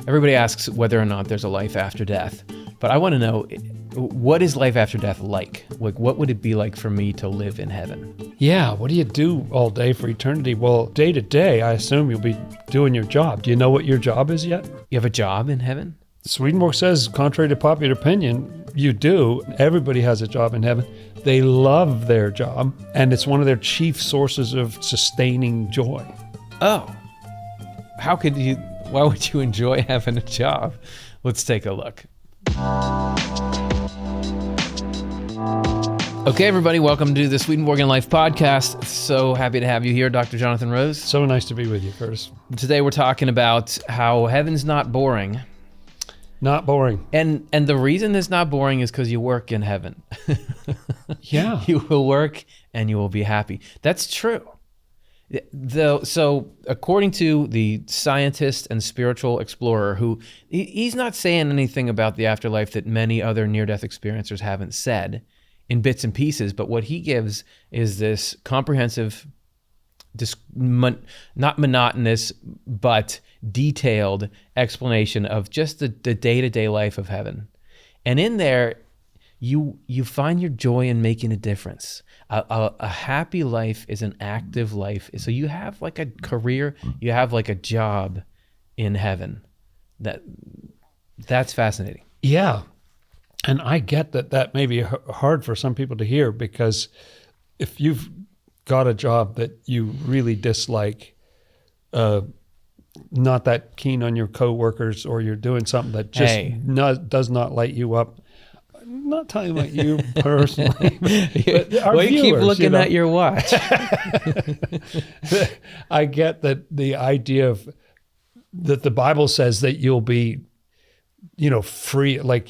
Everybody asks whether or not there's a life after death, but I want to know, what is life after death like? Like, what would it be like for me to live in heaven? Yeah, what do you do all day for eternity? Well, day to day, I assume you'll be doing your job. Do you know what your job is yet? You have a job in heaven? Swedenborg says, contrary to popular opinion, you do. Everybody has a job in heaven. They love their job, and it's one of their chief sources of sustaining joy. Oh, why would you enjoy having a job? Let's take a look. Okay, everybody, welcome to the Swedenborgian Life podcast. So happy to have you here, Dr. Jonathan Rose. So nice to be with you, Curtis. Today we're talking about how heaven's not boring. Not boring. And the reason it's not boring is because you work in heaven. Yeah. You will work and you will be happy. That's true. So according to the scientist and spiritual explorer, who he's not saying anything about the afterlife that many other near-death experiencers haven't said in bits and pieces, but what he gives is this comprehensive, not monotonous, but detailed explanation of just the day-to-day life of heaven. And in there, you find your joy in making a difference. A happy life is an active life. So you have like a career, you have like a job in heaven. That's fascinating. Yeah. And I get that may be hard for some people to hear, because if you've got a job that you really dislike, not that keen on your coworkers, or you're doing something that just does not light you up. I'm not talking about you personally. But our you keep looking at your watch. I get that the idea of that the Bible says that you'll be, free, like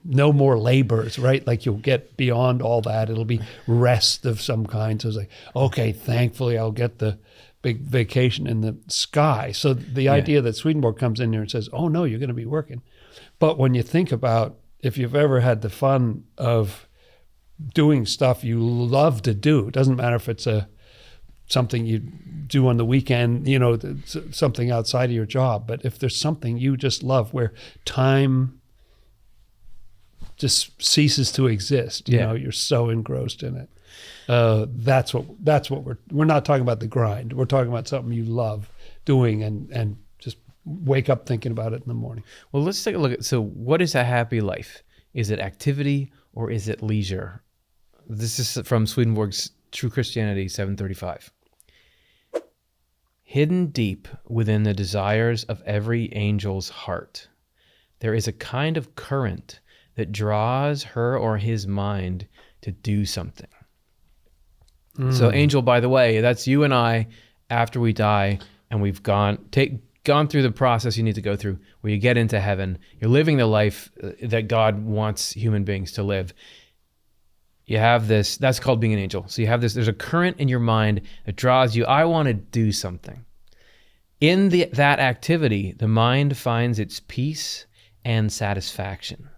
no more labors, right? Like you'll get beyond all that. It'll be rest of some kind. So it's like, okay, thankfully I'll get the big vacation in the sky. So the idea that Swedenborg comes in here and says, oh no, you're going to be working. But when you think about, if you've ever had the fun of doing stuff you love to do, it doesn't matter if it's something you do on the weekend, something outside of your job, but if there's something you just love where time just ceases to exist, you're so engrossed in it. That's what we're not talking about the grind. We're talking about something you love doing and just wake up thinking about it in the morning. Well, let's take a look at, so what is a happy life? Is it activity or is it leisure? This is from Swedenborg's True Christianity 735. Hidden deep within the desires of every angel's heart, there is a kind of current that draws her or his mind to do something. So angel, by the way, that's you and I after we die and we've gone through the process you need to go through where you get into heaven. You're living the life that God wants human beings to live. You have this, that's called being an angel. So you have this, there's a current in your mind that draws you. I want to do something. In that activity, the mind finds its peace and satisfaction.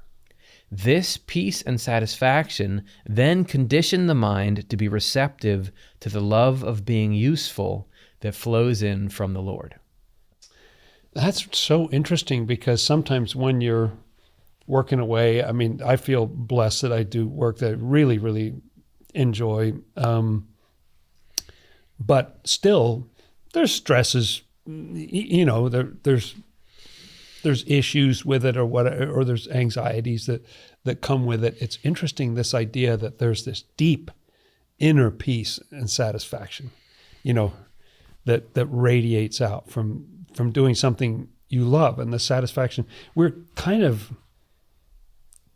This peace and satisfaction then condition the mind to be receptive to the love of being useful that flows in from the Lord. That's so interesting, because sometimes when you're working away, I feel blessed that I do work that I really, really enjoy. But still, there's stresses, there's issues with it, or there's anxieties that come with it. It's interesting, this idea that there's this deep inner peace and satisfaction, that radiates out from doing something you love, and the satisfaction. We're kind of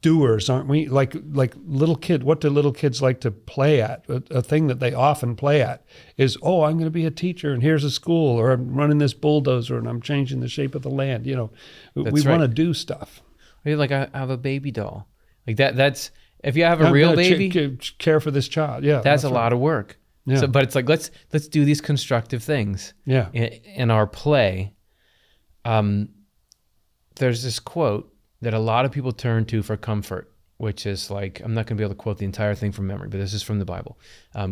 doers, aren't we? Like little kid. What do little kids like to play at? A thing that they often play at is, I'm going to be a teacher, and here's a school, or I'm running this bulldozer, and I'm changing the shape of the land. We want to do stuff. Like I have a baby doll, like that. That's if you have a real baby, care for this child. Yeah, that's a lot of work. Yeah. So, but it's like let's do these constructive things. Yeah. In our play, there's this quote that a lot of people turn to for comfort, which is like, I'm not going to be able to quote the entire thing from memory, but this is from the Bible.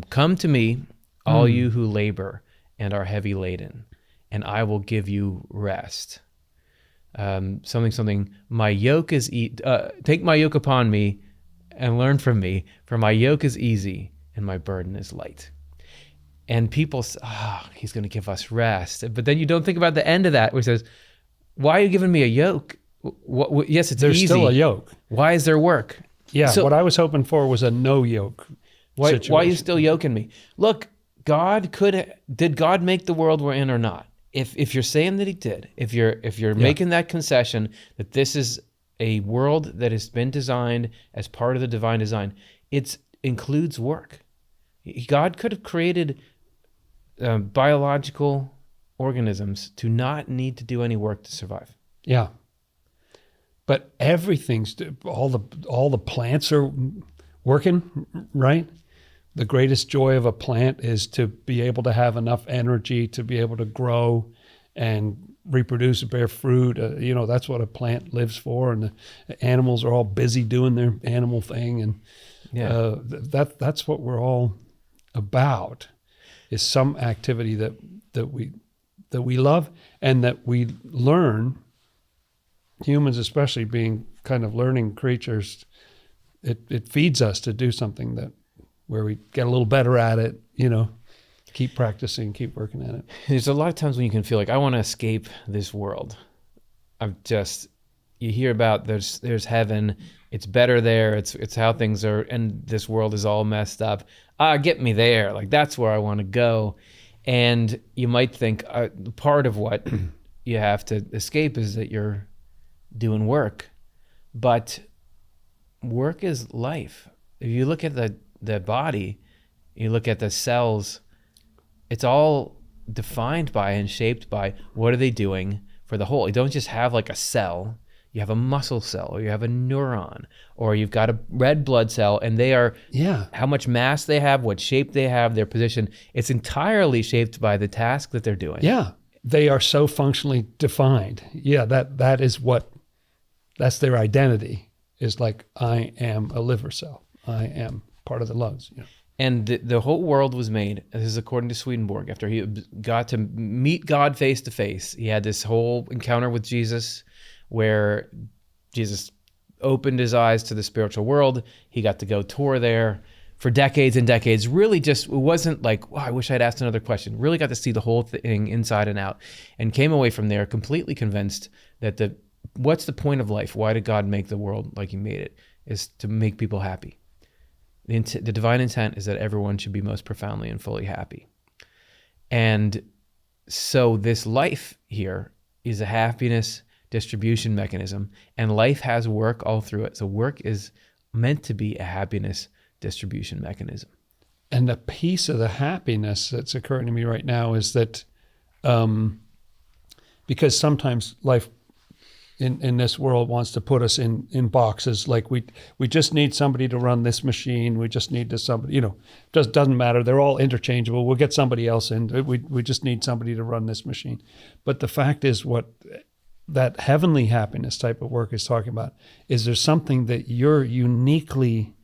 Come to me, all you who labor and are heavy laden, and I will give you rest. something. My yoke is take my yoke upon me and learn from me, for my yoke is easy and my burden is light. And people say, he's going to give us rest. But then you don't think about the end of that, which says, why are you giving me a yoke? Yes, it's There's easy. still a yoke. Why is there work? Yeah, So, what I was hoping for was a no yoke why situation. are you still yoking me? Look, did God make the world we're in or not? If you're saying that he did, if you're making that concession that this is a world that has been designed as part of the divine design, it includes work. God could have created biological organisms to not need to do any work to survive. Yeah. But everything's, all the plants are working, right? The greatest joy of a plant is to be able to have enough energy to be able to grow and reproduce and bear fruit. That's what a plant lives for. And the animals are all busy doing their animal thing. And that's what we're all about, is some activity that we love and that we learn. Humans, especially being kind of learning creatures, it feeds us to do something where we get a little better at it, keep practicing, keep working at it. There's a lot of times when you can feel like, I want to escape this world. You hear about there's heaven, it's better there, it's how things are, and this world is all messed up. Get me there, like that's where I want to go. And you might think part of what you have to escape is that you're doing work, but work is life. If you look at the body, you look at the cells, it's all defined by and shaped by what are they doing for the whole. You don't just have like a cell. You have a muscle cell, or you have a neuron, or you've got a red blood cell, and they are how much mass they have, what shape they have, their position. It's entirely shaped by the task that they're doing. Yeah, they are so functionally defined. Yeah, that's their identity, is like, I am a liver cell. I am part of the lungs. And the whole world was made, this is according to Swedenborg, after he got to meet God face to face. He had this whole encounter with Jesus where Jesus opened his eyes to the spiritual world. He got to go tour there for decades and decades. Really just, it wasn't like, I wish I'd asked another question. Really got to see the whole thing inside and out, and came away from there completely convinced that what's the point of life? Why did God make the world like he made it? Is to make people happy. The divine intent is that everyone should be most profoundly and fully happy. And so this life here is a happiness distribution mechanism, and life has work all through it. So work is meant to be a happiness distribution mechanism. And a piece of the happiness that's occurring to me right now is that because sometimes life in this world wants to put us in boxes, like we just need somebody to run this machine, we just need somebody, just doesn't matter, they're all interchangeable, we'll get somebody else in, we just need somebody to run this machine. But the fact is, what that heavenly happiness type of work is talking about is there's something that you're uniquely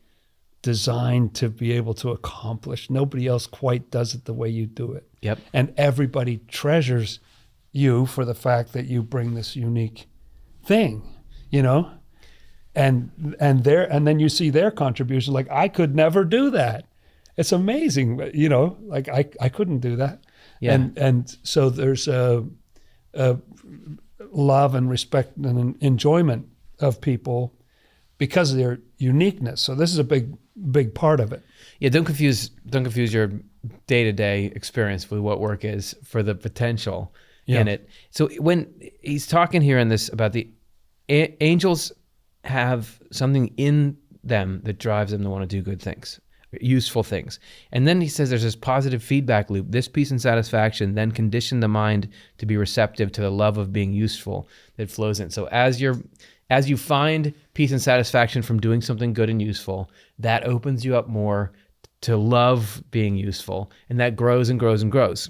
designed to be able to accomplish. Nobody else quite does it the way you do it. Yep. And everybody treasures you for the fact that you bring this unique thing, and then you see their contribution, like, I could never do that. It's amazing, like I couldn't do that. Yeah. And so there's a love and respect and an enjoyment of people because of their uniqueness. So this is a big part of it. Yeah, don't confuse your day-to-day experience with what work is for the potential in it. So when he's talking here in this about the angels have something in them that drives them to want to do good things, useful things. And then he says there's this positive feedback loop. This peace and satisfaction then condition the mind to be receptive to the love of being useful that flows in. So as you find peace and satisfaction from doing something good and useful, that opens you up more to love being useful, and that grows and grows and grows.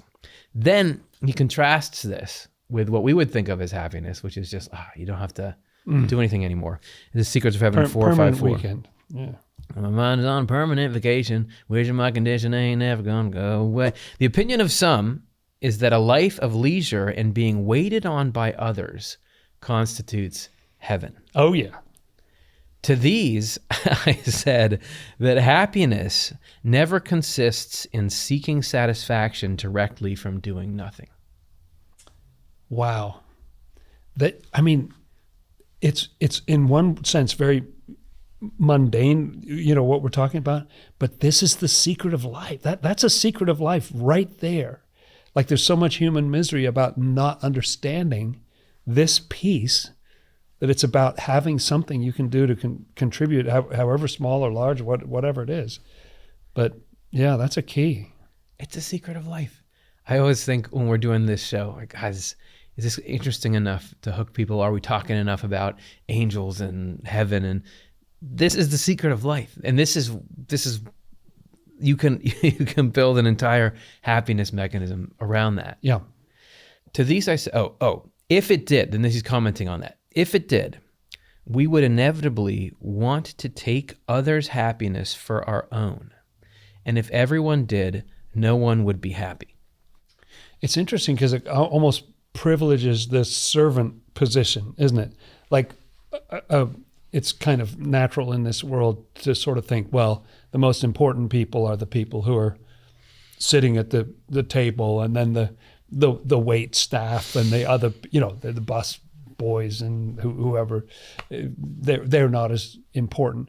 Then he contrasts this with what we would think of as happiness, which is just, you don't have to do anything anymore. The Secrets of Heaven 454. Weekend. Yeah. My mind is on permanent vacation, wishing my condition ain't never gonna go away. The opinion of some is that a life of leisure and being waited on by others constitutes heaven. Oh, yeah. To these, I said that happiness never consists in seeking satisfaction directly from doing nothing. Wow. I mean, it's in one sense very mundane, what we're talking about, but this is the secret of life. That's a secret of life right there. Like there's so much human misery about not understanding this piece, that it's about having something you can do to contribute, however small or large, whatever it is. But yeah, that's a key. It's a secret of life. I always think when we're doing this show, like, guys, is this interesting enough to hook people? Are we talking enough about angels and heaven? And this is the secret of life. And this is you can build an entire happiness mechanism around that. Yeah. To these I say, if it did, then this is commenting on that. If it did, we would inevitably want to take others' happiness for our own. And if everyone did, no one would be happy. It's interesting because it almost privileges the servant position, isn't it? Like, it's kind of natural in this world to sort of think, well, the most important people are the people who are sitting at the table, and then the wait staff and the other, the bus boys and whoever, they're not as important.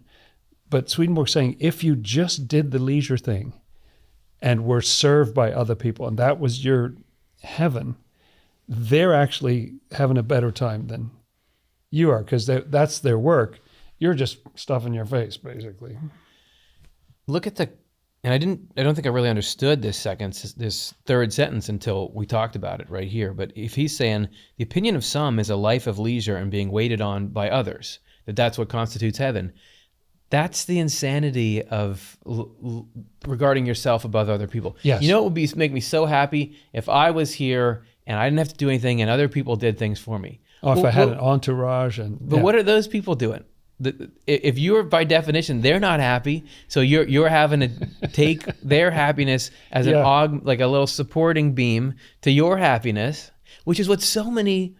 But Swedenborg's saying, if you just did the leisure thing and were served by other people, and that was your heaven, they're actually having a better time than you are, because that's their work. You're just stuffing your face, basically. Look at and I don't think I really understood this third sentence until we talked about it right here. But if he's saying the opinion of some is a life of leisure and being waited on by others, that's what constitutes heaven. That's the insanity of regarding yourself above other people. Yes. You know what would make me so happy? If I was here and I didn't have to do anything and other people did things for me. Oh, if I had an entourage. But what are those people doing? If you're, by definition, they're not happy, so you're having to take their happiness as like a little supporting beam to your happiness, which is what so many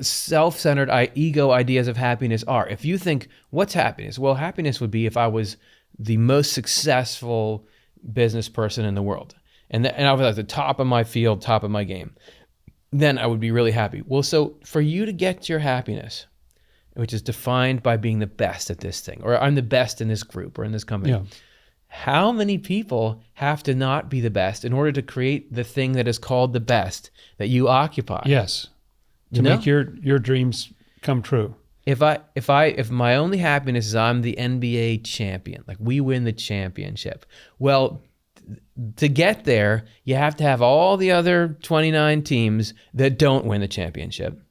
self-centered ego ideas of happiness are. If you think, what's happiness? Well, happiness would be if I was the most successful business person in the world, and I was at the top of my field, top of my game, then I would be really happy. Well, so for you to get your happiness, which is defined by being the best at this thing, or I'm the best in this group or in this company. Yeah. How many people have to not be the best in order to create the thing that is called the best that you occupy? Yes. To make your dreams come true. If my only happiness is I'm the NBA champion, like we win the championship. Well, to get there, you have to have all the other 29 teams that don't win the championship.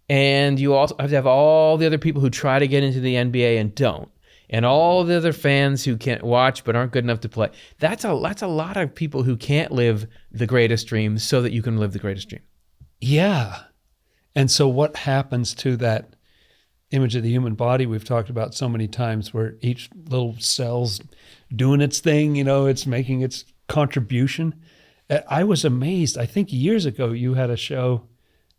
And you also have to have all the other people who try to get into the NBA and don't. And all the other fans who can't watch but aren't good enough to play. That's a lot of people who can't live the greatest dream so that you can live the greatest dream. Yeah. And so what happens to that image of the human body we've talked about so many times, where each little cell's doing its thing, it's making its contribution? I was amazed. I think years ago you had a show,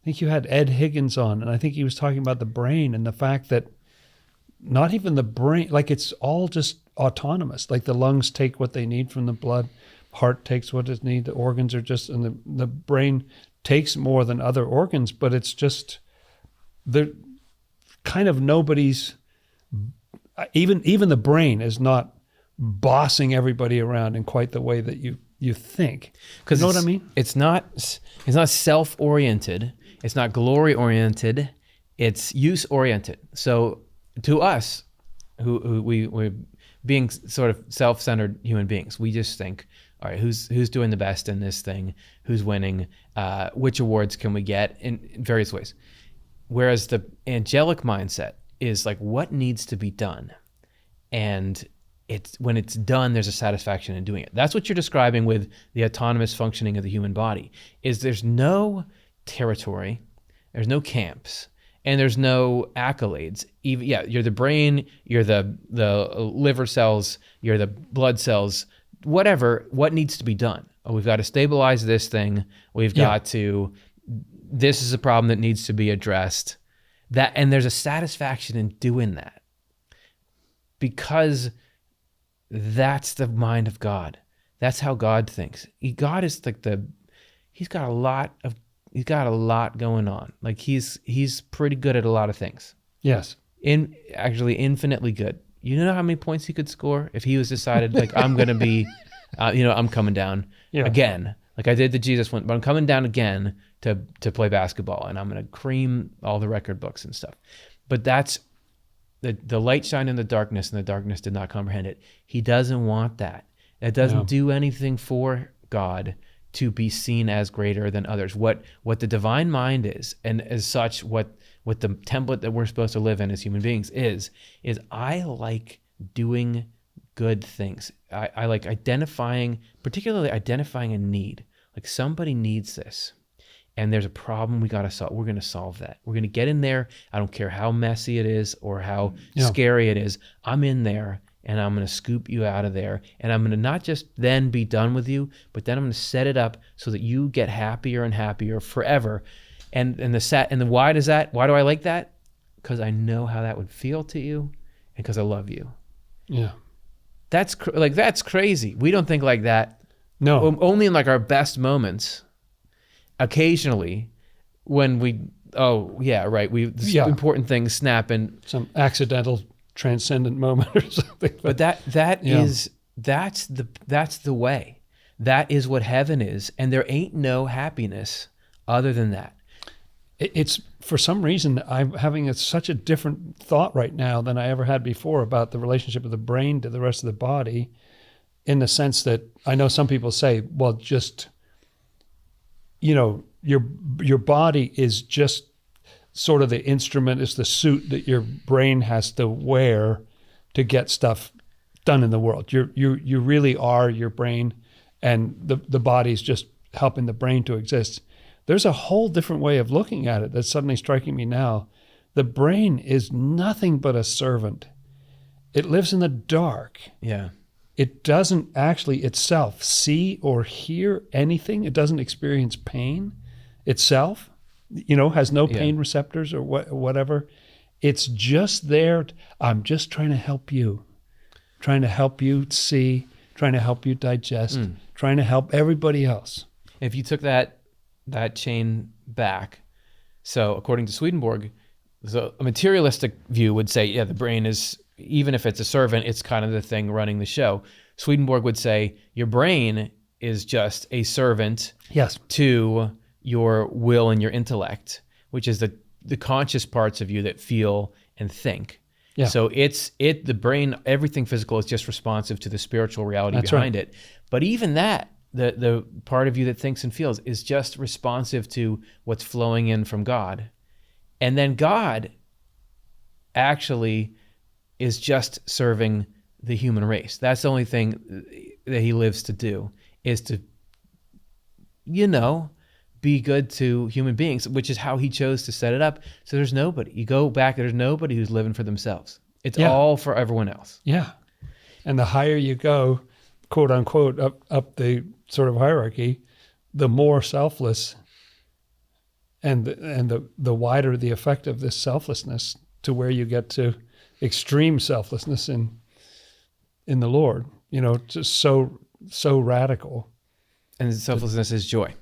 I think you had Ed Higgins on, and I think he was talking about the brain and the fact that not even the brain, like it's all just autonomous. Like the lungs take what they need from the blood, heart takes what it needs, the organs are just, and the brain takes more than other organs, but it's just, they're kind of nobody's, even the brain is not bossing everybody around in quite the way that you think. You know what I mean? It's not self-oriented. It's not glory-oriented. It's use-oriented. So to us, who we're being sort of self-centered human beings, we just think, all right, who's doing the best in this thing? Who's winning? Which awards can we get in various ways? Whereas the angelic mindset is like, what needs to be done? And when it's done, there's a satisfaction in doing it. That's what you're describing with the autonomous functioning of the human body, is there's no territory, there's no camps, and there's no accolades. You're the brain, you're the liver cells, you're the blood cells, whatever, what needs to be done? Oh, we've got to stabilize this thing. We've got to this is a problem that needs to be addressed. And there's a satisfaction in doing that, because that's the mind of God. That's how God thinks. God is like he's got a lot going on. Like he's pretty good at a lot of things. Yes. Actually infinitely good. You know how many points he could score if he was decided, like, I'm going to be, I'm coming down again. Like I did the Jesus one, but I'm coming down again to play basketball, and I'm going to cream all the record books and stuff. But that's the light shined in the darkness, and the darkness did not comprehend it. He doesn't want that. It doesn't do anything for God to be seen as greater than others. What the divine mind is, and as such, what the template that we're supposed to live in as human beings is I like doing good things. I like particularly identifying a need. Like somebody needs this, and there's a problem we got to solve. We're going to solve that. We're going to get in there. I don't care how messy it is or how scary it is. I'm in there, and I'm going to scoop you out of there, and I'm going to not just then be done with you, but then I'm going to set it up so that you get happier and happier forever. And why does that? Why do I like that? Because I know how that would feel to you, and because I love you. Yeah. That's crazy. We don't think like that. No. Only in like our best moments. Occasionally, when important things snap, and some accidental transcendent moment or something. But that's the way. That is what heaven is, and there ain't no happiness other than that. It's, for some reason, I'm having such a different thought right now than I ever had before about the relationship of the brain to the rest of the body, in the sense that I know some people say, well, just, your body is just sort of the instrument, is the suit that your brain has to wear to get stuff done in the world. You really are your brain, and the body's just helping the brain to exist. There's a whole different way of looking at it that's suddenly striking me now. The brain is nothing but a servant. It lives in the dark. Yeah. It doesn't actually itself see or hear anything. It doesn't experience pain itself, has no pain receptors or whatever. It's just there. I'm just trying to help you, trying to help you see, trying to help you digest, trying to help everybody else. If you took that chain back, so according to Swedenborg, so a materialistic view would say, the brain is, even if it's a servant, it's kind of the thing running the show. Swedenborg would say your brain is just a servant to your will and your intellect, which is the conscious parts of you that feel and think. Yeah. So the brain, everything physical is just responsive to the spiritual reality behind it. But even that, the part of you that thinks and feels, is just responsive to what's flowing in from God. And then God actually is just serving the human race. That's the only thing that he lives to do, is to, be good to human beings, which is how he chose to set it up. So there's nobody. You go back, there's nobody who's living for themselves. It's all for everyone else. Yeah. And the higher you go, quote unquote, up the sort of hierarchy, the more selfless and the wider the effect of this selflessness, to where you get to extreme selflessness in the Lord, just so radical. And selflessness is joy.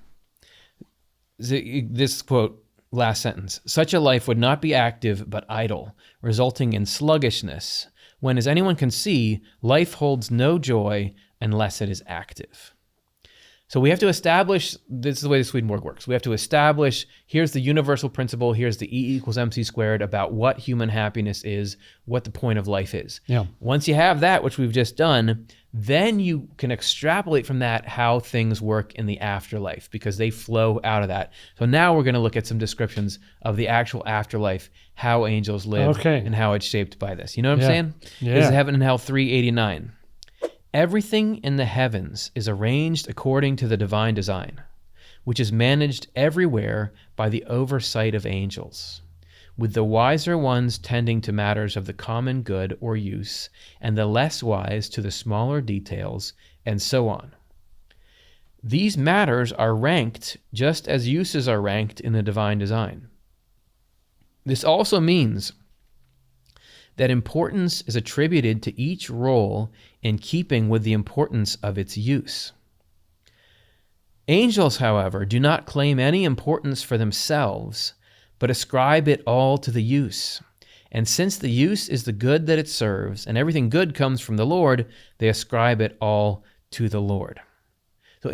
This quote, last sentence: such a life would not be active but idle, resulting in sluggishness, when, as anyone can see, life holds no joy unless it is active. So we have to establish, this is the way the Swedenborg works. We have to establish, here's the universal principle, here's the E equals MC squared about what human happiness is, what the point of life is. Yeah. Once you have that, which we've just done, then you can extrapolate from that how things work in the afterlife, because they flow out of that. So now we're going to look at some descriptions of the actual afterlife, how angels live, and how it's shaped by this. You know what I'm saying? Yeah. This is Heaven and Hell 389. Everything in the heavens is arranged according to the divine design, which is managed everywhere by the oversight of angels, with the wiser ones tending to matters of the common good or use, and the less wise to the smaller details, and so on. These matters are ranked just as uses are ranked in the divine design. This also means that importance is attributed to each role in keeping with the importance of its use. Angels, however, do not claim any importance for themselves, but ascribe it all to the use. And since the use is the good that it serves, and everything good comes from the Lord, they ascribe it all to the Lord. So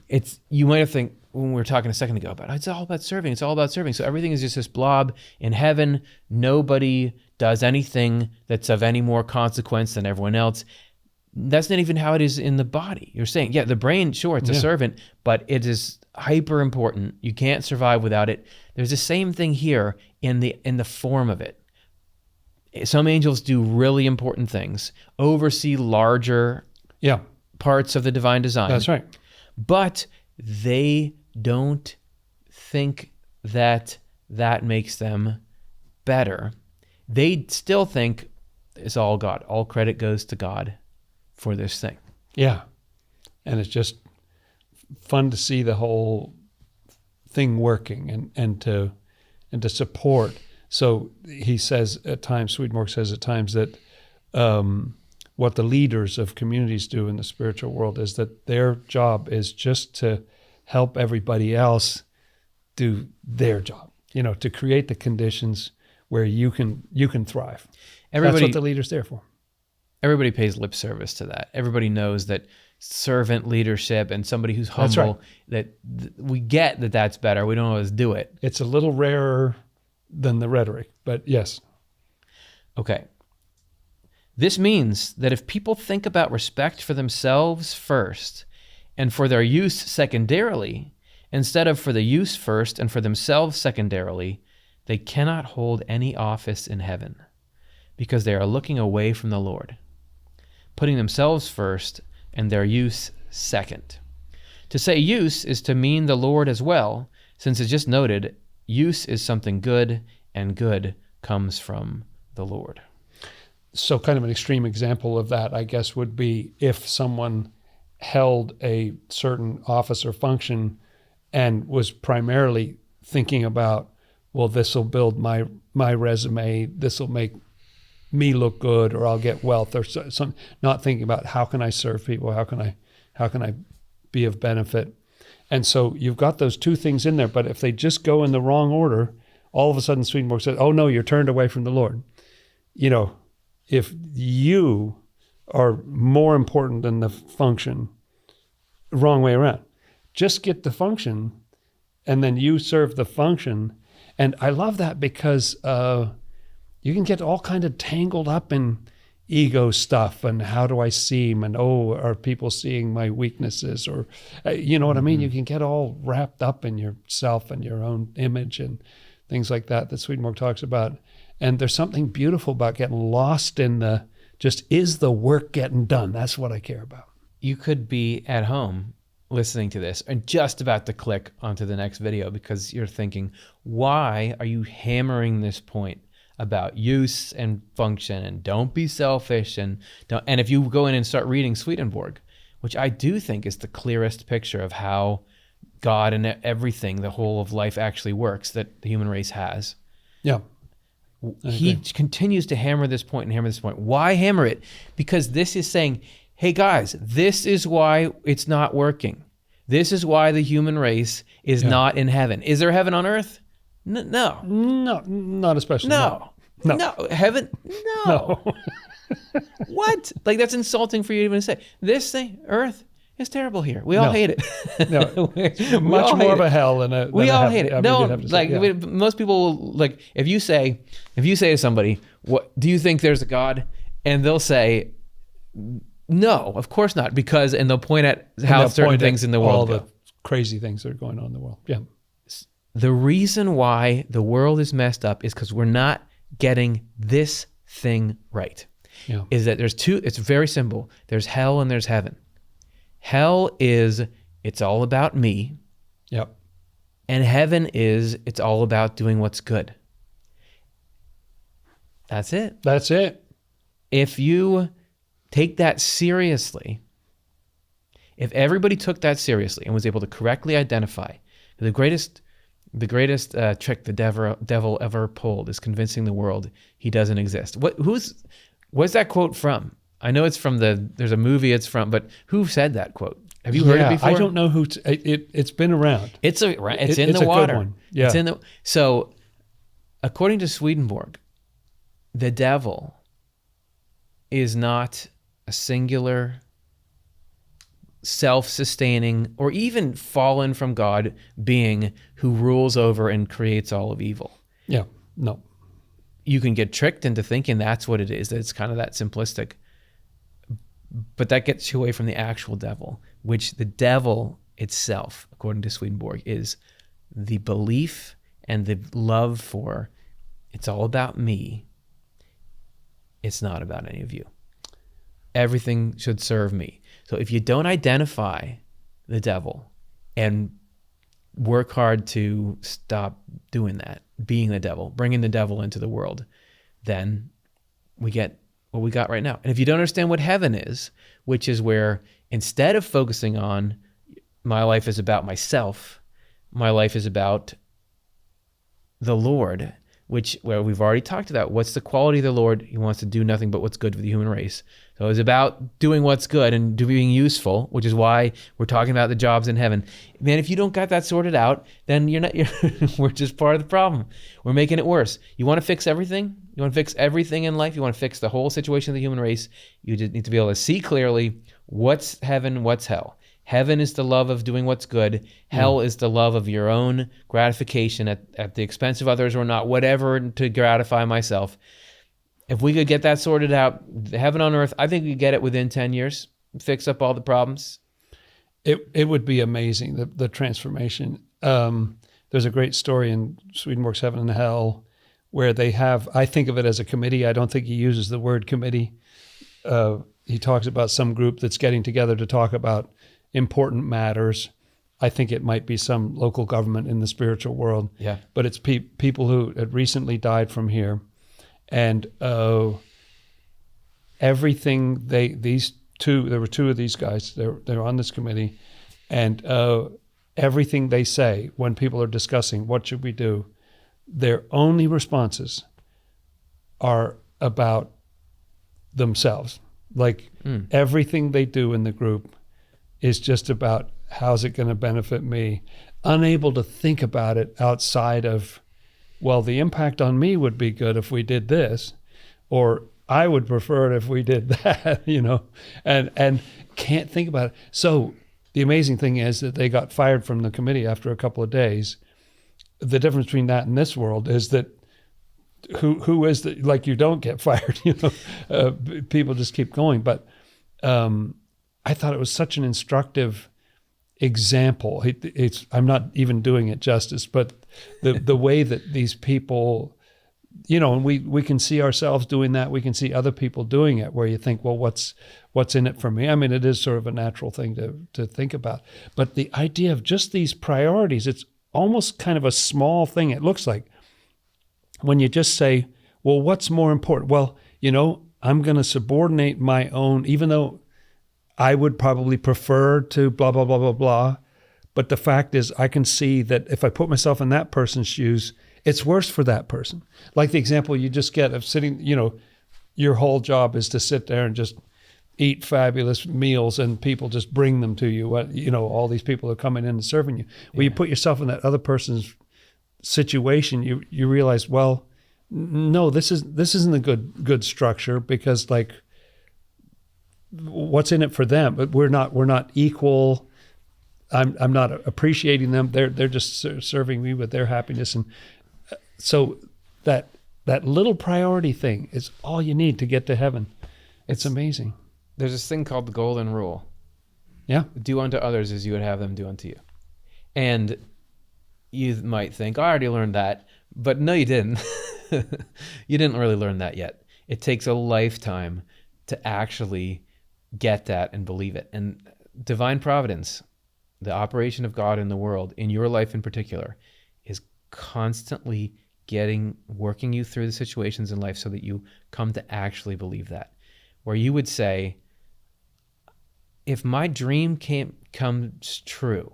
it's you might have think when we were talking a second ago about it's all about serving, it's all about serving. So everything is just this blob. In heaven, nobody does anything that's of any more consequence than everyone else. That's not even how it is in the body. You're saying, yeah, the brain, sure, it's a servant, but it is hyper important. You can't survive without it. There's the same thing here in the form of it. Some angels do really important things, oversee larger parts of the divine design. That's right. But they don't think that makes them better. They still think it's all God. All credit goes to God for this thing. Yeah. And it's just fun to see the whole thing working and to support. So he says at times, Swedenborg says at times that what the leaders of communities do in the spiritual world is that their job is just to help everybody else do their job, to create the conditions where you can thrive. That's what the leader's there for. Everybody pays lip service to that. Everybody knows that servant leadership and somebody who's humble, that we get that that's better. We don't always do it. It's a little rarer than the rhetoric, but yes. Okay. This means that if people think about respect for themselves first and for their use secondarily, instead of for the use first and for themselves secondarily, they cannot hold any office in heaven because they are looking away from the Lord, putting themselves first and their use second. To say use is to mean the Lord as well, since it's just noted, use is something good and good comes from the Lord. So kind of an extreme example of that, I guess, would be if someone held a certain office or function and was primarily thinking about, well, this will build my resume, this will make me look good, or I'll get wealth, or some, not thinking about how can I serve people, how can I be of benefit. And so you've got those two things in there, but if they just go in the wrong order, all of a sudden Swedenborg says, oh no, you're turned away from the Lord. If you are more important than the function, wrong way around. Just get the function and then you serve the function. And I love that because you can get all kind of tangled up in ego stuff and how do I seem, and are people seeing my weaknesses, or you know what I mean? You can get all wrapped up in yourself and your own image and things like that Swedenborg talks about. And there's something beautiful about getting lost in is the work getting done? That's what I care about. You could be at home listening to this and just about to click onto the next video because you're thinking, why are you hammering this point about use and function and don't be selfish and if you go in and start reading Swedenborg, which I do think is the clearest picture of how God and everything, the whole of life actually works that the human race has. Yeah. He continues to hammer this point and hammer this point. Why hammer it? Because this is saying, hey guys, this is why it's not working. This is why the human race is not in heaven. Is there heaven on earth? No. No, not especially. No. Heaven? No. What? Like, that's insulting for you even to say. This thing, earth, is terrible here. We all hate it. No. Much more of a hell than a We all hate it. I mean, No, you'd have to say, most people, like, if you say to somebody, "What do you think there's a God?" And they'll say, "No, of course not," and they'll point at how certain things in the world all go. the crazy things that are going on in the world. Yeah. The reason why the world is messed up is because we're not getting this thing right. Yeah. Is that it's very simple. There's hell and there's heaven. Hell is, it's all about me. Yep. And heaven is, it's all about doing what's good. That's it. That's it. If you take that seriously, If everybody took that seriously and was able to correctly identify the greatest trick the devil ever pulled is convincing the world he doesn't exist. What's that quote from? I know it's from there's a movie it's from, but who said that quote? Have you heard it before? I don't know who. It's been around. It's in it's the a water. Good one. Yeah. So, according to Swedenborg, the devil is not a singular, self-sustaining, or even fallen from God being who rules over and creates all of evil. Yeah. No. You can get tricked into thinking that's what it is, that it's kind of that simplistic. But that gets you away from the actual devil, which the devil itself, according to Swedenborg, is the belief and the love for, it's all about me. It's not about any of you. Everything should serve me. So if you don't identify the devil and work hard to stop doing that, being the devil, bringing the devil into the world, then we get what we got right now. And if you don't understand what heaven is, which is where instead of focusing on my life is about myself, my life is about the Lord, where we've already talked about what's the quality of the Lord. He wants to do nothing but what's good for the human race. So it's about doing what's good and being useful, which is why we're talking about the jobs in heaven. Man, if you don't got that sorted out, then we're just part of the problem. We're making it worse. You want to fix everything? You want to fix everything in life? You want to fix the whole situation of the human race? You just need to be able to see clearly what's heaven, what's hell. Heaven is the love of doing what's good. Hell is the love of your own gratification at the expense of others or not, whatever, to gratify myself. If we could get that sorted out, heaven on earth, I think we could get it within 10 years, fix up all the problems. It would be amazing, the transformation. There's a great story in Swedenborg's Heaven and Hell where they have, I think of it as a committee. I don't think he uses the word committee. He talks about some group that's getting together to talk about important matters. I think it might be some local government in the spiritual world. Yeah. But it's people who had recently died from here. And everything there were two of these guys, they're on this committee, and everything they say when people are discussing what should we do, their only responses are about themselves. Like everything they do in the group is just about how's it going to benefit me, unable to think about it outside of, well, the impact on me would be good if we did this, or I would prefer it if we did that, and can't think about it. So the amazing thing is that they got fired from the committee after a couple of days. The difference between that and this world is that who is the, like, you don't get fired, people just keep going. But I thought it was such an instructive example. I'm not even doing it justice, but the way that these people, and we can see ourselves doing that. We can see other people doing it, where you think, well, what's in it for me? I mean, it is sort of a natural thing to think about. But the idea of just these priorities, it's almost kind of a small thing. It looks like when you just say, well, what's more important? Well, I'm going to subordinate my own, even though I would probably prefer to blah, blah, blah, blah, blah. But the fact is, I can see that if I put myself in that person's shoes, it's worse for that person. Like the example you just get of sitting, your whole job is to sit there and just eat fabulous meals and people just bring them to you. All these people are coming in and serving you. When you put yourself in that other person's situation, you realize, well, no, this isn't a good structure, because like, what's in it for them? But we're not equal. I'm not appreciating them. They're just serving me with their happiness. And so that little priority thing is all you need to get to heaven. It's amazing. There's this thing called the golden rule. Yeah. Do unto others as you would have them do unto you. And you might think, I already learned that, but no, you didn't. You didn't really learn that yet. It takes a lifetime to actually get that and believe it. And divine providence, the operation of God in the world, in your life in particular, is constantly working you through the situations in life so that you come to actually believe that. Where you would say, if my dream comes true,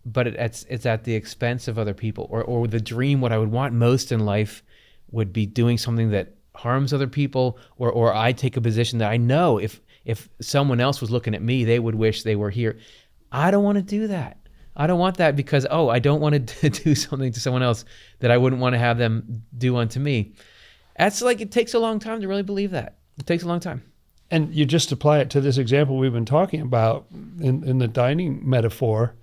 but it's at the expense of other people, or the dream, what I would want most in life would be doing something that harms other people, or I take a position that I know if someone else was looking at me, they would wish they were here. I don't want to do that. I don't want that because, I don't want to do something to someone else that I wouldn't want to have them do unto me. That's like, it takes a long time to really believe that. It takes a long time. And you just apply it to this example we've been talking about in the dining metaphor.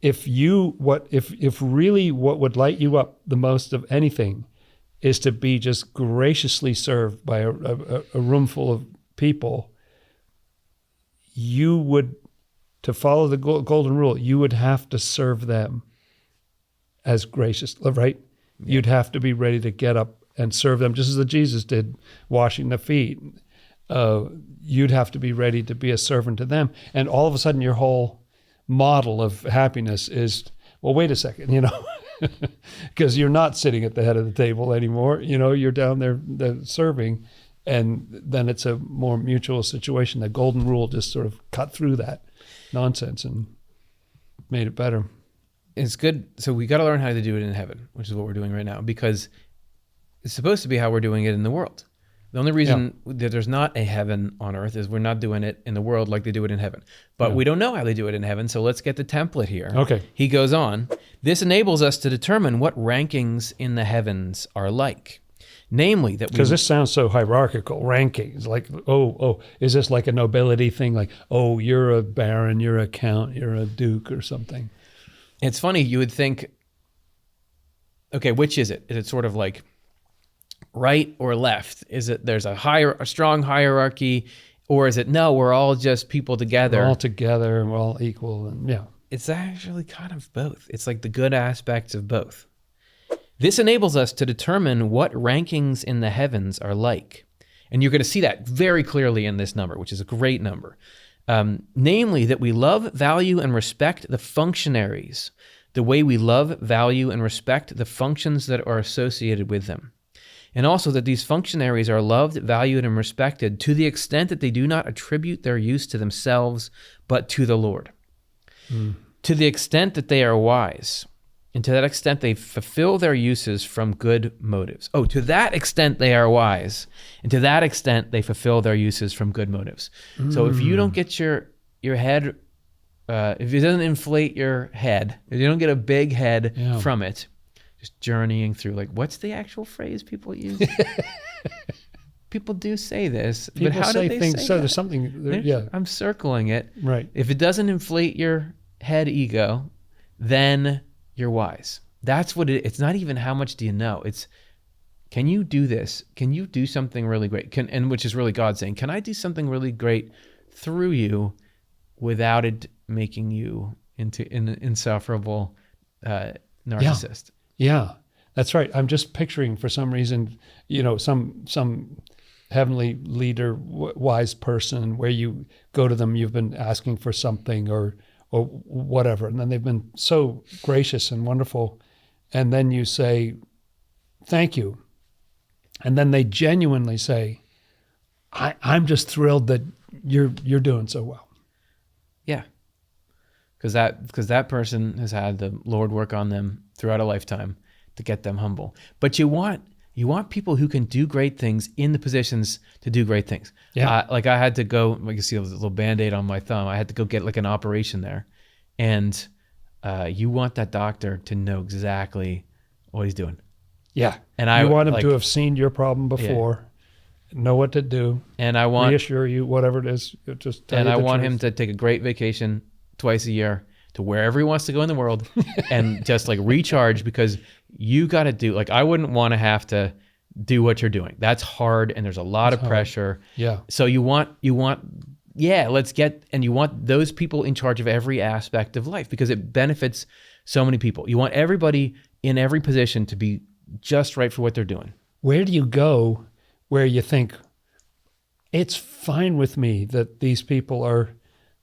If really what would light you up the most of anything is to be just graciously served by a room full of people, you would, to follow the golden rule, you would have to serve them as gracious, right? Yeah. You'd have to be ready to get up and serve them, just as Jesus did, washing the feet. You'd have to be ready to be a servant to them. And all of a sudden your whole model of happiness is, well, wait a second, because you're not sitting at the head of the table anymore. You're down there serving, and then it's a more mutual situation. The golden rule just sort of cut through that nonsense and made it better. It's good. So we got to learn how to do it in heaven, which is what we're doing right now, because it's supposed to be how we're doing it in the world. The only reason that there's not a heaven on earth is we're not doing it in the world like they do it in heaven. But we don't know how they do it in heaven, so let's get the template here. Okay. He goes on, this enables us to determine what rankings in the heavens are like. Namely, that because this sounds so hierarchical, rankings, like, is this like a nobility thing? Like, you're a baron, you're a count, you're a duke or something. It's funny, you would think, okay, which is it? Is it sort of like right or left? Is it there's a strong hierarchy, or is it no, we're all just people together? We're all together and we're all equal, and yeah. It's actually kind of both. It's like the good aspects of both. This enables us to determine what rankings in the heavens are like. And you're going to see that very clearly in this number, which is a great number. Namely, that we love, value, and respect the functionaries, the way we love, value, and respect the functions that are associated with them. And also that these functionaries are loved, valued, and respected to the extent that they do not attribute their use to themselves, but to the Lord. To the extent that they are wise, and to that extent they fulfill their uses from good motives. To that extent they are wise, and to that extent they fulfill their uses from good motives. So if you don't get your head, if it doesn't inflate your head, if you don't get a big head from it, just journeying through, like, what's the actual phrase people use? People do say this, people but how say do they things, say so that? there's something, I'm circling it. Right. If it doesn't inflate your head ego, then you're wise. That's what it's not even how much do you know. It's, can you do this? Can you do something really great? And which is really God saying, can I do something really great through you without it making you into an insufferable narcissist? Yeah, that's right. I'm just picturing, for some reason, some heavenly leader, wise person, where you go to them, you've been asking for something or whatever, and then they've been so gracious and wonderful, and then you say, thank you. And then they genuinely say, I'm just thrilled that you're doing so well. Yeah. Because that person has had the Lord work on them throughout a lifetime to get them humble. But you want people who can do great things in the positions to do great things. Yeah. Like I had to go, like you see a little Band-Aid on my thumb. I had to go get like an operation there. And you want that doctor to know exactly what he's doing. Yeah. And you want him to have seen your problem before, know what to do, and I want reassure you, whatever it is. Just tell and you I the want truth. him to take a great vacation twice a year to wherever he wants to go in the world and just like recharge, because you got to do, like, I wouldn't want to have to do what you're doing. That's hard. And there's a lot of pressure. Yeah. So you want, and you want those people in charge of every aspect of life because it benefits so many people. You want everybody in every position to be just right for what they're doing. Where do you go where you think it's fine with me that these people are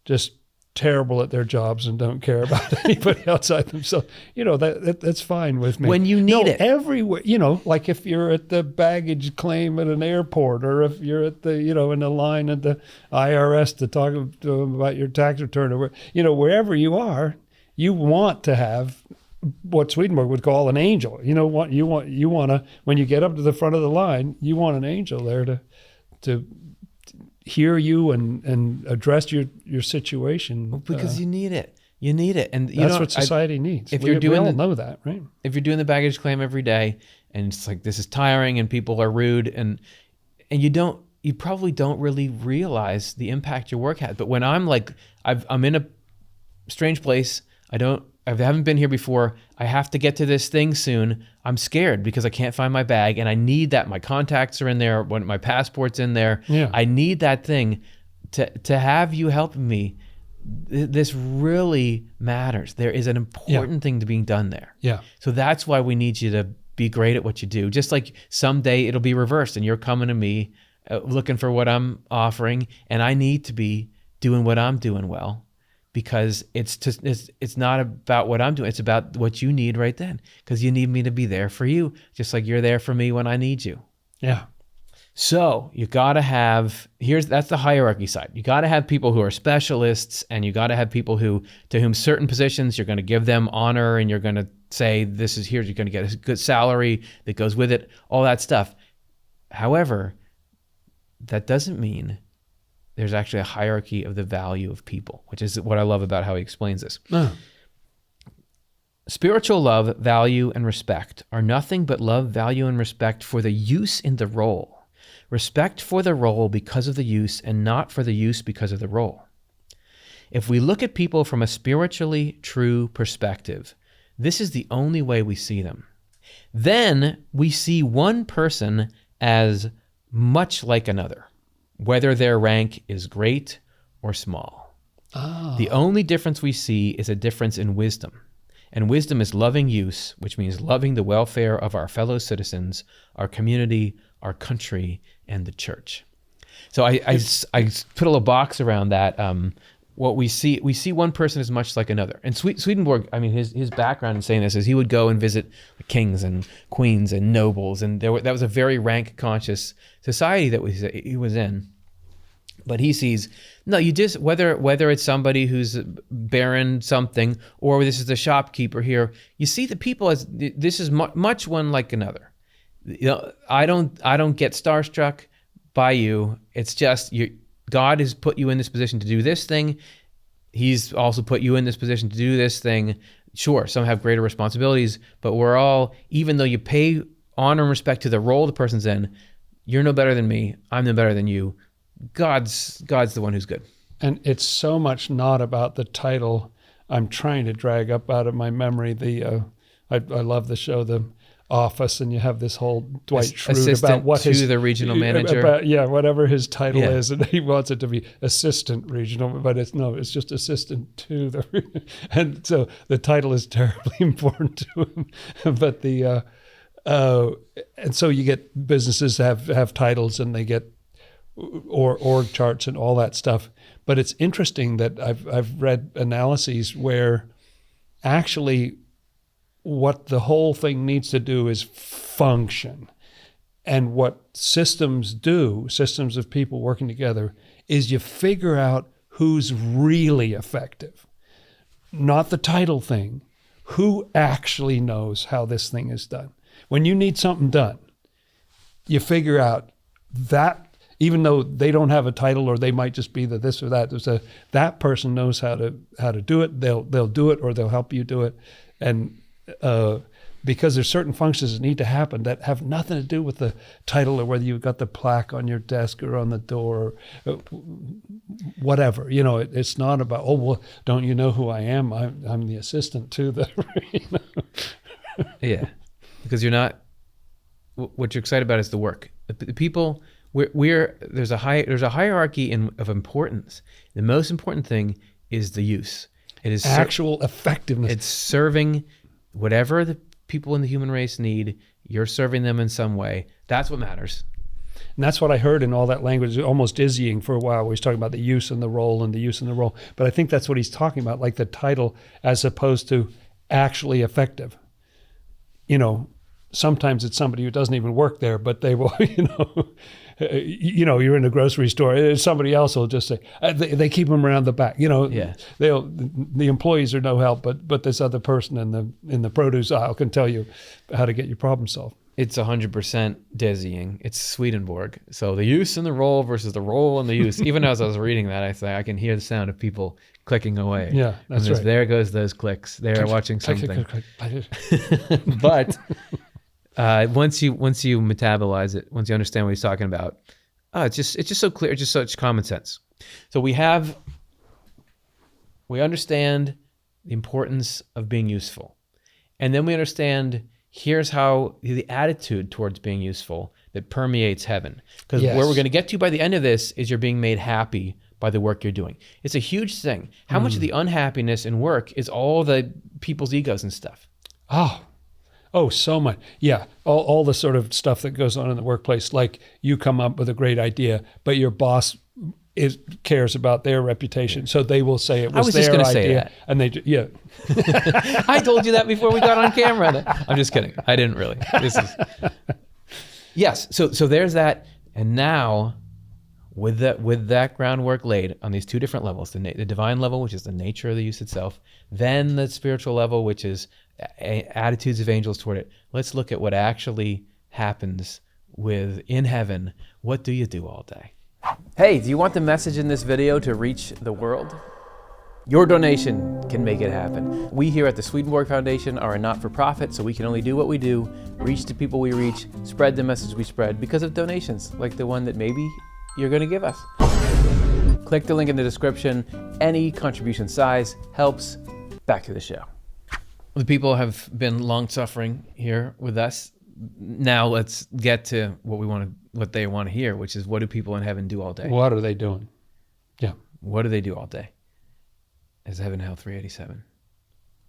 just terrible at their jobs and don't care about anybody outside themselves. That's fine with me. When you need it. Everywhere, like if you're at the baggage claim at an airport, or if you're at the, in the line at the IRS to talk to them about your tax return, or, wherever you are, you want to have what Swedenborg would call an angel. You want to, when you get up to the front of the line, you want an angel there to hear you and address your situation. Because you need it. You need it. And that's what society needs. We all know that, right? If you're doing the baggage claim every day and it's like, this is tiring and people are rude and you probably don't really realize the impact your work has. But when I'm like, I'm in a strange place, I haven't been here before, I have to get to this thing soon, I'm scared because I can't find my bag and I need that. My contacts are in there, when my passport's in there. Yeah. I need that thing. To have you helping me, this really matters. There is an important thing to being done there. Yeah. So that's why we need you to be great at what you do. Just like someday it'll be reversed and you're coming to me looking for what I'm offering, and I need to be doing what I'm doing well. Because it's not about what I'm doing. It's about what you need right then. Because you need me to be there for you, just like you're there for me when I need you. Yeah. So you got to have, that's the hierarchy side. You got to have people who are specialists, and you got to have people to whom certain positions, you're going to give them honor, and you're going to say, you're going to get a good salary that goes with it, all that stuff. However, that doesn't mean there's actually a hierarchy of the value of people, which is what I love about how he explains this. Spiritual love, value, and respect are nothing but love, value, and respect for the use in the role. Respect for the role because of the use, and not for the use because of the role. If we look at people from a spiritually true perspective, this is the only way we see them. Then we see one person as much like another, whether their rank is great or small. The only difference we see is a difference in wisdom. And wisdom is loving use, which means loving the welfare of our fellow citizens, our community, our country, and the church. So I put a little box around that. What we see one person as much like another. And Swedenborg, I mean, his background in saying this is he would go and visit kings and queens and nobles, and that was a very rank-conscious society that he was in. But he sees, no, you just, whether it's somebody who's baron something, or this is the shopkeeper here, you see the people as, this is much one like another. I don't get starstruck by you. It's just God has put you in this position to do this thing. He's also put you in this position to do this thing. Sure, some have greater responsibilities, but we're all, even though you pay honor and respect to the role the person's in, you're no better than me. I'm no better than you. God's the one who's good. And it's so much not about the title. I'm trying to drag up out of my memory I love the show, The Office, and you have this whole Dwight Schrute about what the regional manager. Whatever his title is, and he wants it to be assistant regional, but it's just assistant to the, and so the title is terribly important to him. But and so you get businesses have titles, and they get or org charts and all that stuff. But it's interesting that I've read analyses where actually what the whole thing needs to do is function. And what systems do, systems of people working together, is you figure out who's really effective. Not the title thing. Who actually knows how this thing is done? When you need something done, you figure out that, even though they don't have a title, or they might just be the this or that, that person knows how to do it. They'll do it, or they'll help you do it. And because there's certain functions that need to happen that have nothing to do with the title, or whether you've got the plaque on your desk or on the door, or whatever. It's not about, oh, well, don't you know who I am? I'm the assistant to the. Yeah, because you're not. What you're excited about is the work. The people. There's a hierarchy of importance. The most important thing is the use. It is actual effectiveness. It's serving whatever the people in the human race need. You're serving them in some way. That's what matters. And that's what I heard in all that language, almost dizzying for a while. Where he's talking about the use and the role and the use and the role. But I think that's what he's talking about, like the title as opposed to actually effective. Sometimes it's somebody who doesn't even work there, but they will, you're in a grocery store, and somebody else will just say, they keep them around the back, Yeah. the employees are no help, but this other person in the produce aisle can tell you how to get your problem solved. It's 100% dizzying. It's Swedenborg. So the use and the role versus the role and the use. Even as I was reading that, I can hear the sound of people clicking away. Yeah, that's and right. There goes those clicks. They're watching something. But once you metabolize it, once you understand what he's talking about, it's just so clear. It's just such common sense. So we understand the importance of being useful, and then we understand here's how the attitude towards being useful that permeates heaven. Because where we're going to get to by the end of this is you're being made happy by the work you're doing. It's a huge thing. How much of the unhappiness in work is all the people's egos and stuff? Oh, so much. Yeah. All the sort of stuff that goes on in the workplace, like you come up with a great idea, but your boss cares about their reputation. So they will say it was their idea. Say that. And I told you that before we got on camera. I'm just kidding. I didn't really. Yes. So there's that. And now with that groundwork laid on these two different levels, the divine level, which is the nature of the use itself, then the spiritual level, which is attitudes of angels toward it. Let's look at what actually happens in heaven. What do you do all day? Hey, do you want the message in this video to reach the world? Your donation can make it happen. We here at the Swedenborg Foundation are a not-for-profit, so we can only do what we do, reach the people we reach, spread the message we spread because of donations like the one that maybe you're going to give us. Click the link in the description. Any contribution size helps. Back to the show. The people have been long-suffering here with us. Now let's get to what they want to hear, which is, what do people in heaven do all day? What are they doing? Yeah. What do they do all day? As Heaven Hell 387.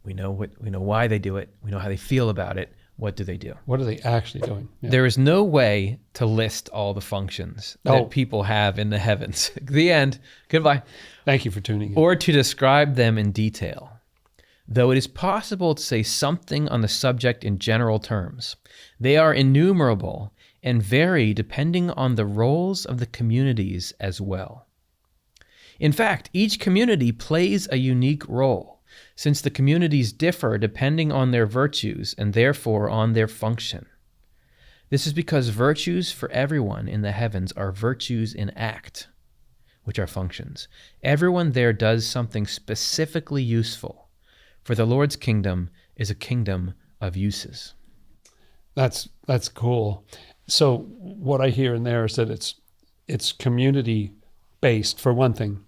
We know why they do it. We know how they feel about it. What do they do? What are they actually doing? Yeah. There is no way to list all the functions that people have in the heavens. The end. Goodbye. Thank you for tuning in. Or to describe them in detail. Though it is possible to say something on the subject in general terms, they are innumerable and vary depending on the roles of the communities as well. In fact, each community plays a unique role, since the communities differ depending on their virtues and therefore on their function. This is because virtues for everyone in the heavens are virtues in act, which are functions. Everyone there does something specifically useful, for the Lord's kingdom is a kingdom of uses. That's cool. So what I hear in there is that it's community based, for one thing.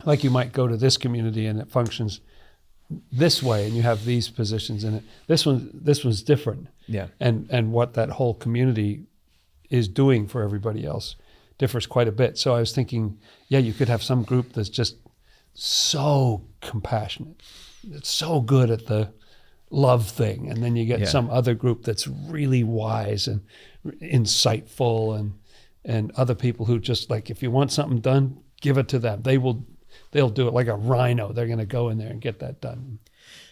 Like you might go to this community and it functions this way and you have these positions in it. This one's different. Yeah. And what that whole community is doing for everybody else differs quite a bit. So I was thinking, you could have some group that's just so compassionate. It's so good at the love thing. And then you get some other group that's really wise and insightful and other people who just, like, if you want something done, give it to them. They'll do it like a rhino. They're going to go in there and get that done.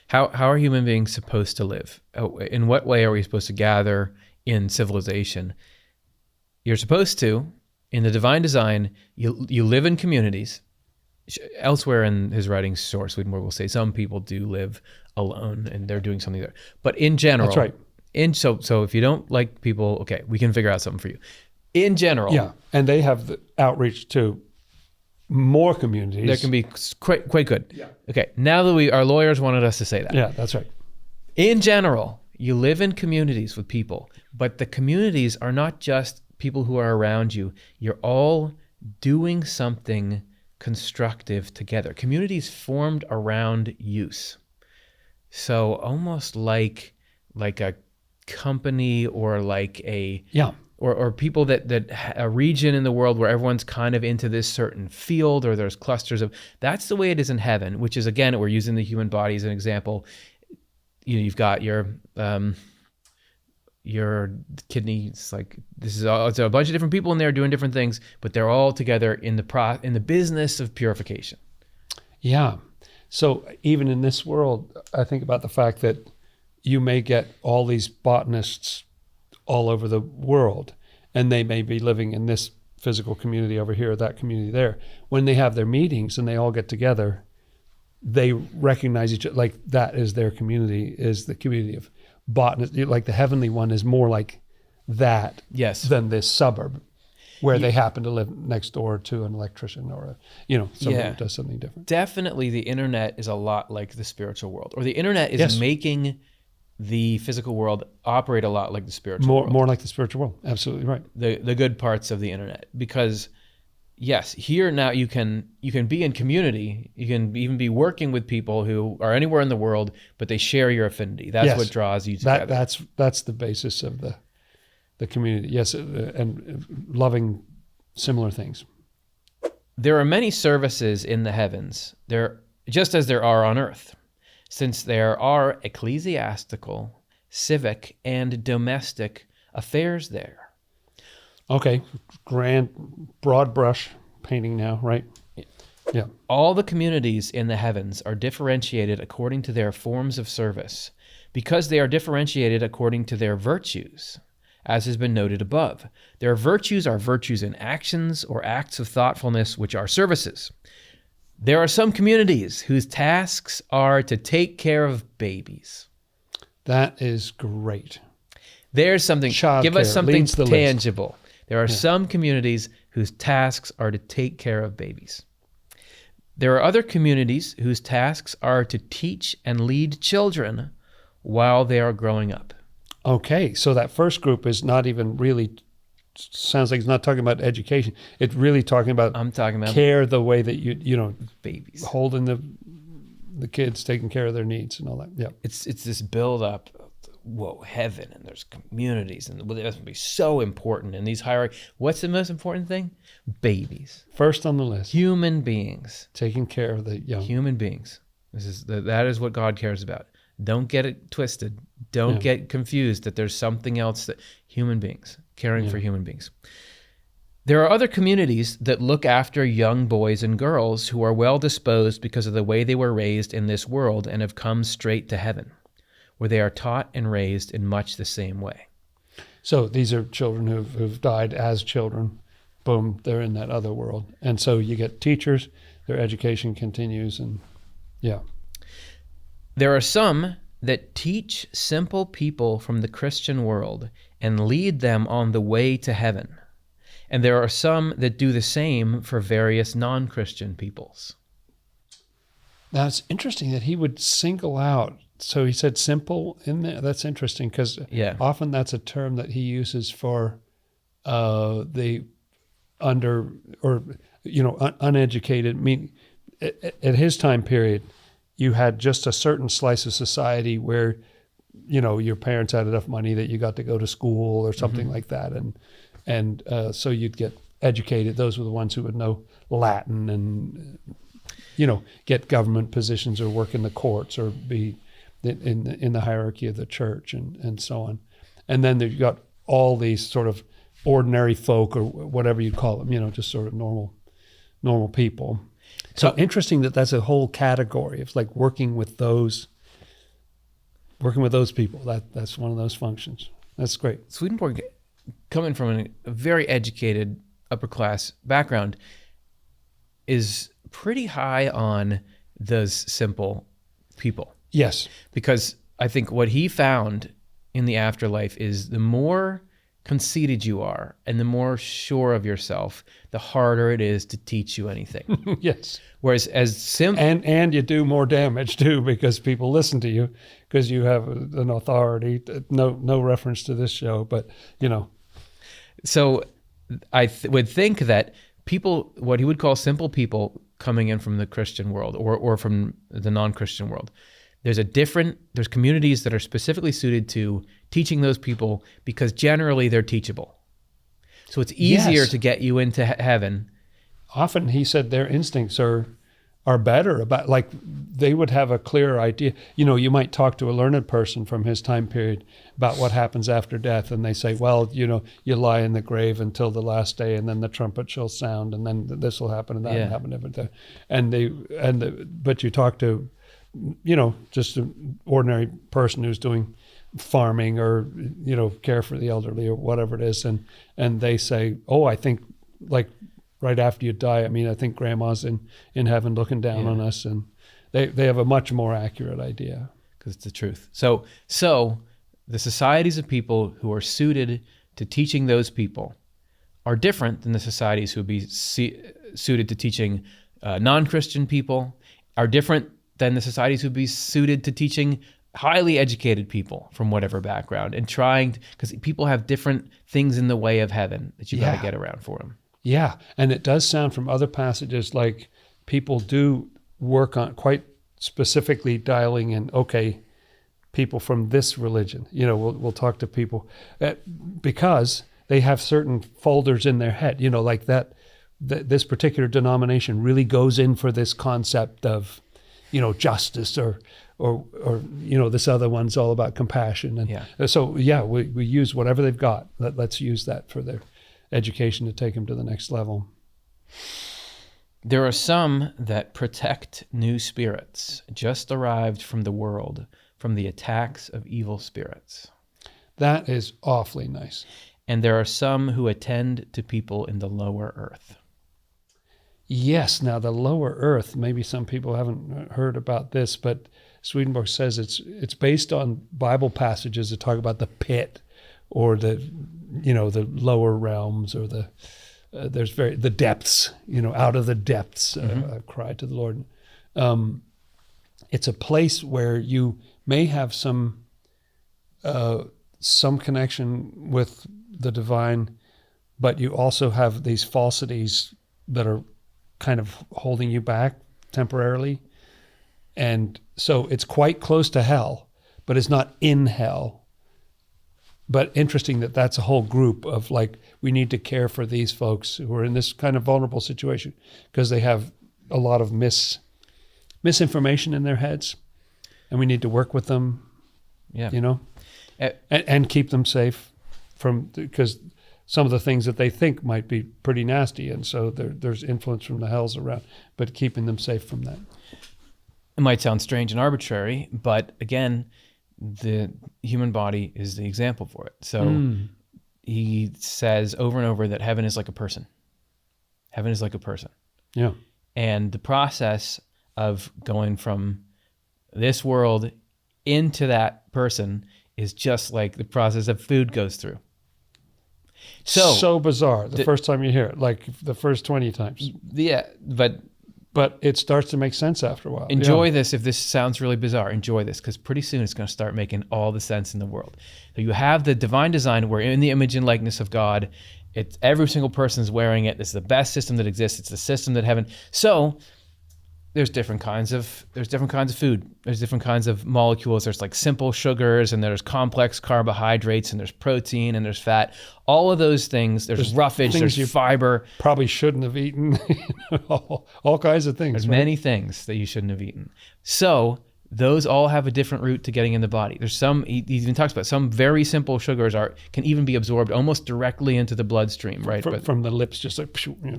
How are human beings supposed to live? In what way are we supposed to gather in civilization? You're supposed to, in the divine design, you live in communities. Elsewhere in his writings, Swedenborg will say some people do live alone and they're doing something there. But in general, that's right. So if you don't like people, okay, we can figure out something for you. In general, and they have the outreach to more communities. That can be quite good. Yeah. Okay, now that our lawyers wanted us to say that. Yeah, that's right. In general, you live in communities with people, but the communities are not just people who are around you. You're all doing something constructive together. Communities formed around use. So almost like a company or like or people that a region in the world where everyone's kind of into this certain field, or there's clusters of, that's the way it is in heaven, which is, again, we're using the human body as an example. You've got your your kidneys. Like this is all, it's a bunch of different people in there doing different things, but they're all together in the business of purification. Yeah. So even in this world, I think about the fact that you may get all these botanists all over the world, and they may be living in this physical community over here, that community there. When they have their meetings and they all get together, they recognize each other, like that is their community, is the community of botanists. Like the heavenly one is more like that Yes. than this suburb where they happen to live next door to an electrician or someone who does something different. Definitely the internet is a lot like the spiritual world, or the internet is making the physical world operate a lot like the spiritual world. More like the spiritual world. Absolutely right. The good parts of the internet, because yes, here now you can be in community. You can even be working with people who are anywhere in the world, but they share your affinity. That's what draws you together. That's the basis of the community. Yes, and loving similar things. There are many services in the heavens, just as there are on earth, since there are ecclesiastical, civic, and domestic affairs there. Okay, broad brush painting now, right? Yeah. All the communities in the heavens are differentiated according to their forms of service, because they are differentiated according to their virtues, as has been noted above. Their virtues are virtues in actions or acts of thoughtfulness, which are services. There are some communities whose tasks are to take care of babies. That is great. There's something, give us something tangible. There are some communities whose tasks are to take care of babies. There are other communities whose tasks are to teach and lead children while they are growing up. Okay, so that first group is not even really, sounds like it's not talking about education. It's really talking about, I'm talking about care, the way that you babies, holding the kids, taking care of their needs and all that. Yeah, it's this build up. Whoa, heaven, and there's communities, and that's going to be so important in these hierarchies. What's the most important thing? Babies. First on the list. Human beings. Taking care of the young. Human beings. That is what God cares about. Don't get it twisted. Don't get confused that there's something else. That human beings, caring for human beings. There are other communities that look after young boys and girls who are well disposed because of the way they were raised in this world and have come straight to heaven, where they are taught and raised in much the same way. So these are children who've died as children. Boom, they're in that other world. And so you get teachers, their education continues, and There are some that teach simple people from the Christian world and lead them on the way to heaven. And there are some that do the same for various non-Christian peoples. Now it's interesting that he would single out. So he said simple in there. That's interesting because often that's a term that he uses for the uneducated. I mean, at his time period, you had just a certain slice of society where, your parents had enough money that you got to go to school or something like that, and so you'd get educated. Those were the ones who would know Latin and get government positions or work in the courts or be in the hierarchy of the church and so on. And then you've got all these sort of ordinary folk or whatever you call them, just sort of normal people. So interesting that's a whole category. It's like working with those people. That's one of those functions. That's great. Swedenborg, coming from a very educated upper class background, is pretty high on those simple people. Yes. Because I think what he found in the afterlife is the more conceited you are and the more sure of yourself, the harder it is to teach you anything. Yes. Whereas as simple... And you do more damage too because people listen to you because you have an authority. No reference to this show, but So I would think that people, what he would call simple people coming in from the Christian world or from the non-Christian world, there's communities that are specifically suited to teaching those people because generally they're teachable. So it's easier to get you into heaven. Often he said their instincts are are better about, like, they would have a clearer idea. You know, you might talk to a learned person from his time period about what happens after death, and they say, well, you know, you lie in the grave until the last day, and then the trumpet shall sound, and then this will happen, and that will happen, but you talk to, you know, just an ordinary person who's doing farming or, you know, care for the elderly or whatever it is, and they say, oh, I think, like, right after you die, I mean, I think grandma's in heaven looking down on us, and they have a much more accurate idea. Because it's the truth. So the societies of people who are suited to teaching those people are different than the societies who would be suited to teaching non-Christian people, are different than the societies who would be suited to teaching highly educated people from whatever background, and trying, because people have different things in the way of heaven that you got to get around for them. Yeah, and it does sound from other passages like people do work on quite specifically dialing in, okay, people from this religion. You know, we'll talk to people because they have certain folders in their head, you know, like this particular denomination really goes in for this concept of, you know, justice, or you know, this other one's all about compassion. And so, we use whatever they've got. Let's use that for their education to take them to the next level. There are some that protect new spirits just arrived from the world from the attacks of evil spirits. That is awfully nice. And there are some who attend to people in the lower earth. Yes, now the lower earth, maybe some people haven't heard about this, but Swedenborg says it's based on Bible passages that talk about the pit, or the lower realms, or the depths, you know, out of the depths, cry to the Lord. It's a place where you may have some connection with the divine, but you also have these falsities that are kind of holding you back temporarily. And so it's quite close to hell, but it's not in hell. But interesting that that's a whole group of, like, we need to care for these folks who are in this kind of vulnerable situation because they have a lot of misinformation in their heads, and we need to work with them, you know, and keep them safe from, because some of the things that they think might be pretty nasty, and so there's influence from the hells around, but keeping them safe from that. It might sound strange and arbitrary, but again, the human body is the example for it. So he says over and over that heaven is like a person. Heaven is like a person. Yeah. And the process of going from this world into that person is just like the process of food goes through. So bizarre the first time you hear it, like the first 20 times. Yeah, but it starts to make sense after a while. Enjoy this. If this sounds really bizarre, enjoy this, because pretty soon it's going to start making all the sense in the world. So you have the divine design, where in the image and likeness of God, it's every single person's wearing it. This is the best system that exists. It's the system that heaven. So there's different kinds of food. There's different kinds of molecules. There's like simple sugars, and there's complex carbohydrates, and there's protein, and there's fat. All of those things. There's roughage. There's fiber. Probably shouldn't have eaten. all kinds of things. There's many things that you shouldn't have eaten. So those all have a different route to getting in the body. There's some, he even talks about some very simple sugars can even be absorbed almost directly into the bloodstream, right? From the lips, just like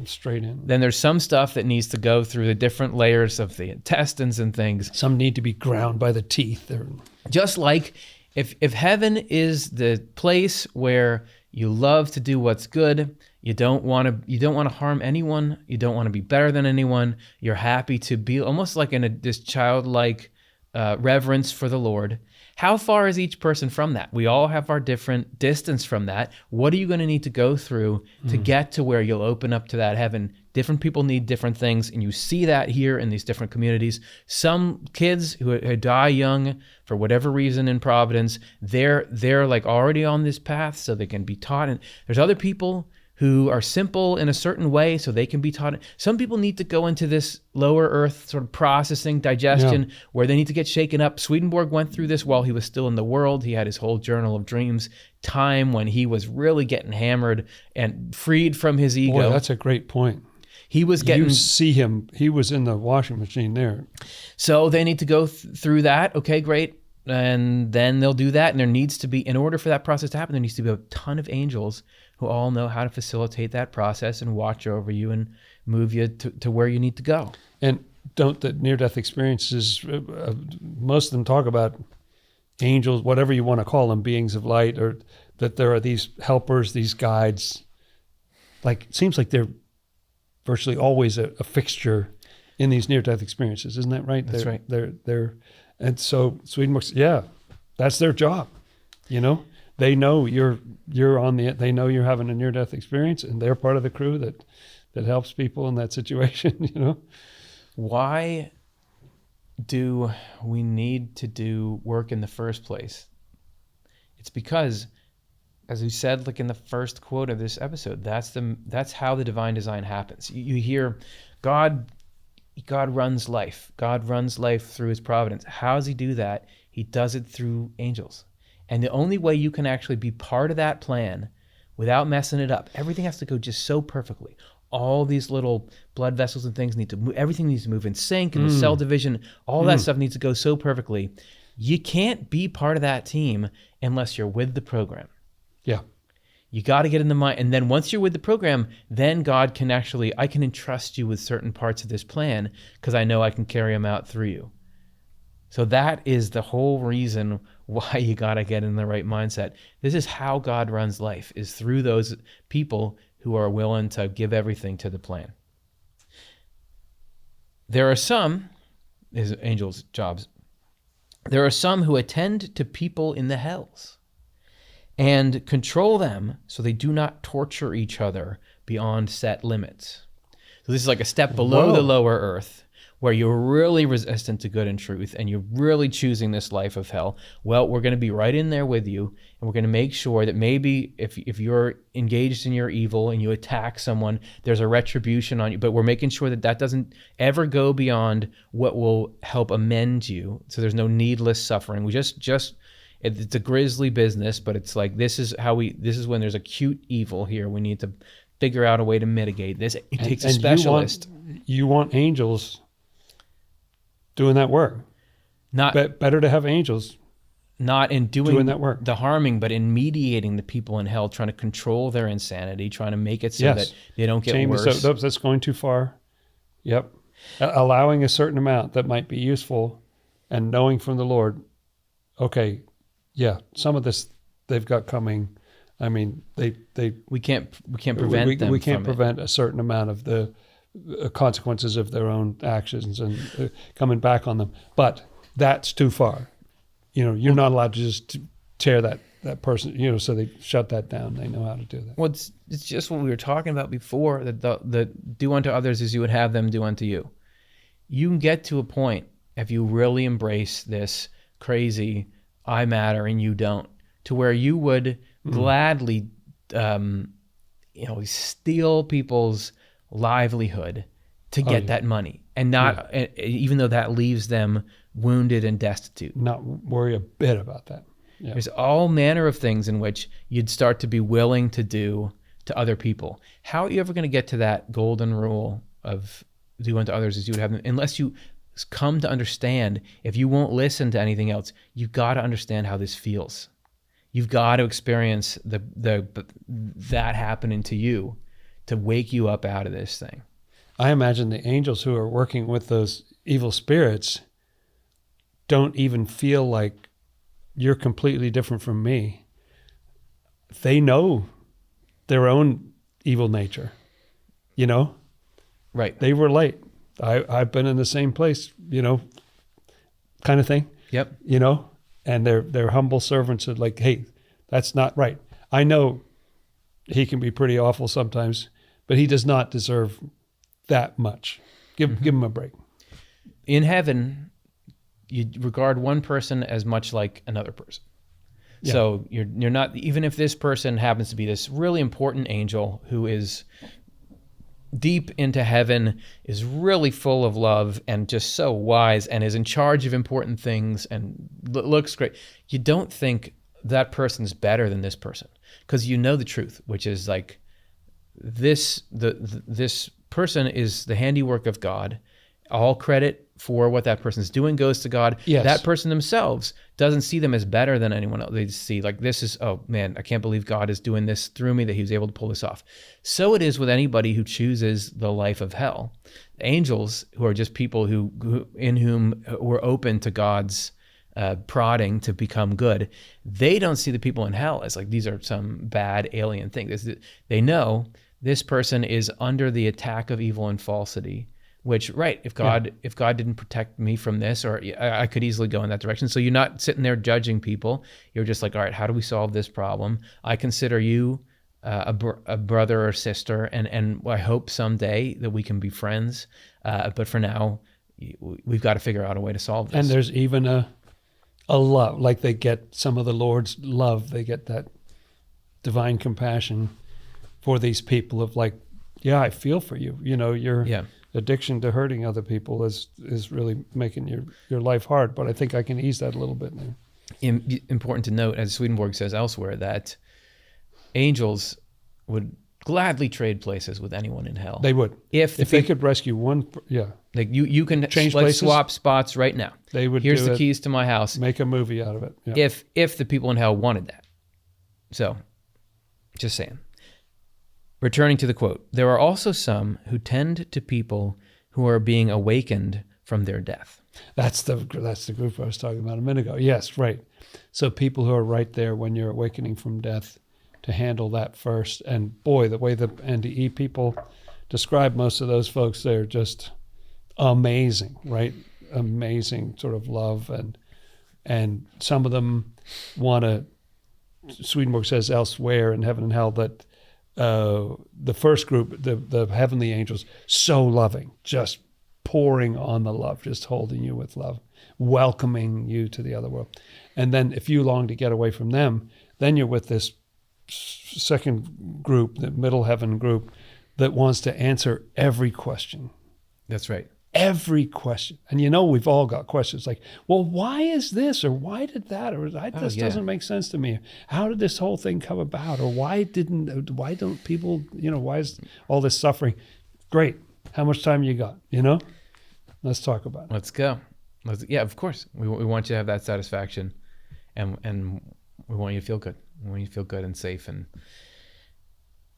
straight in. Then there's some stuff that needs to go through the different layers of the intestines and things. Some need to be ground by the teeth. Just like if heaven is the place where you love to do what's good, you don't want to harm anyone, you don't want to be better than anyone, you're happy to be almost like in this childlike reverence for the Lord. How far is each person from that? We all have our different distance from that. What are you going to need to go through to get to where you'll open up to that heaven? Different people need different things, and you see that here in these different communities. Some kids who die young for whatever reason in Providence, they're like already on this path, so they can be taught. And there's other people who are simple in a certain way, so they can be taught. Some people need to go into this lower earth sort of processing, digestion, where they need to get shaken up. Swedenborg went through this while he was still in the world. He had his whole journal of dreams time when he was really getting hammered and freed from his ego. Boy, that's a great point. He was getting... You see him. He was in the washing machine there. So they need to go through that. Okay, great. And then they'll do that. And there needs to be, in order for that process to happen, there needs to be a ton of angels who all know how to facilitate that process and watch over you and move you to where you need to go. And don't the near-death experiences, most of them talk about angels, whatever you want to call them, beings of light, or that there are these helpers, these guides. Like, it seems like they're virtually always a fixture in these near-death experiences. Isn't that right? That's right. And so Swedenborg, that's their job. You know, they know they know you're having a near-death experience, and they're part of the crew that helps people in that situation. You know, why do we need to do work in the first place? It's because, as we said, like in the first quote of this episode, that's how the divine design happens. You hear God runs life. God runs life through his providence. How does he do that? He does it through angels. And the only way you can actually be part of that plan without messing it up, everything has to go just so perfectly. All these little blood vessels and things need to move. Everything needs to move in sync, and the cell division, all that stuff needs to go so perfectly. You can't be part of that team unless you're with the program. yeah. You got to get in the mind. And then once you're with the program, then God can I can entrust you with certain parts of this plan because I know I can carry them out through you. So that is the whole reason why you got to get in the right mindset. This is how God runs life, is through those people who are willing to give everything to the plan. There are some, is angels' jobs, there are some who attend to people in the hells and control them so they do not torture each other beyond set limits. So this is like a step below the lower earth, where you're really resistant to good and truth and you're really choosing this life of hell. Well, we're going to be right in there with you, and we're going to make sure that maybe if you're engaged in your evil and you attack someone, there's a retribution on you, but we're making sure that doesn't ever go beyond what will help amend you, so there's no needless suffering. We just it's a grisly business, but it's like this is when there's acute evil here. We need to figure out a way to mitigate this. It takes a specialist. You want angels doing that work. Better to have angels not in doing that work, the harming, but in mediating the people in hell, trying to control their insanity, trying to make it so that they don't get worse. So that's going too far. Yep. Allowing a certain amount that might be useful, and knowing from the Lord, okay, some of this they've got coming. I mean, we can't prevent them. We can't prevent a certain amount of the consequences of their own actions and coming back on them. But that's too far. You know, you're not allowed to just tear that person. You know, so they shut that down. They know how to do that. Well, it's just what we were talking about before. That the do unto others as you would have them do unto you. You can get to a point if you really embrace this crazy I matter and you don't, to where you would gladly, steal people's livelihood to get that money, and not even though that leaves them wounded and destitute. Not worry a bit about that. Yeah. There's all manner of things in which you'd start to be willing to do to other people. How are you ever going to get to that golden rule of do unto others as you would have them, unless you come to understand, if you won't listen to anything else, you've got to understand how this feels. You've got to experience that happening to you to wake you up out of this thing. I imagine the angels who are working with those evil spirits don't even feel like you're completely different from me. They know their own evil nature, you know? Right. They relate. I've been in the same place, you know, kind of thing. Yep. You know, and they're humble servants are like, hey, that's not right. I know he can be pretty awful sometimes, but he does not deserve that much. Give him a break. In heaven, you regard one person as much like another person. Yeah. So you're not, even if this person happens to be this really important angel who is deep into heaven, is really full of love and just so wise and is in charge of important things and looks great, you don't think that person's better than this person, because you know the truth, which is like this person is the handiwork of God. All credit for what that person's doing goes to God. Yes. That person themselves doesn't see them as better than anyone else. They see like, this is, oh man, I can't believe God is doing this through me, that he was able to pull this off. So it is with anybody who chooses the life of hell. Angels, who are just people who were open to God's prodding to become good, they don't see the people in hell as like, these are some bad alien thing. They know this person is under the attack of evil and falsity, which, right, if God didn't protect me from this, or I could easily go in that direction. So you're not sitting there judging people. You're just like, all right, how do we solve this problem? I consider you a brother or sister, and I hope someday that we can be friends. But for now, we've got to figure out a way to solve this. And there's even a love, like they get some of the Lord's love. They get that divine compassion for these people of like, yeah, I feel for you. You know, your addiction to hurting other people is really making your life hard. But I think I can ease that a little bit now. Important to note, as Swedenborg says elsewhere, that angels would gladly trade places with anyone in hell. They would. If they could rescue one, Like you can change let's places? swap spots right now. They would. Here's do the it, keys to my house. make a movie out of it. Yeah. If the people in hell wanted that. So, just saying. Returning to the quote, there are also some who tend to people who are being awakened from their death. That's the group I was talking about a minute ago. Yes, right. So people who are right there when you're awakening from death, to handle that first. And boy, the way the NDE people describe most of those folks, they're just amazing, right? Amazing sort of love, and some of them want to. Swedenborg says elsewhere in Heaven and Hell that the first group, the heavenly angels, so loving, just pouring on the love, just holding you with love, welcoming you to the other world. And then if you long to get away from them, then you're with this second group, the middle heaven group, that wants to answer every question. That's right. Every question. And you know, we've all got questions like, well, why is this? Or why did that? Or this doesn't make sense to me. How did this whole thing come about? Or why don't people, why is all this suffering? Great. How much time you got? Let's talk about it. Let's go. Yeah, of course. We want you to have that satisfaction, and we want you to feel good. We want you to feel good and safe. And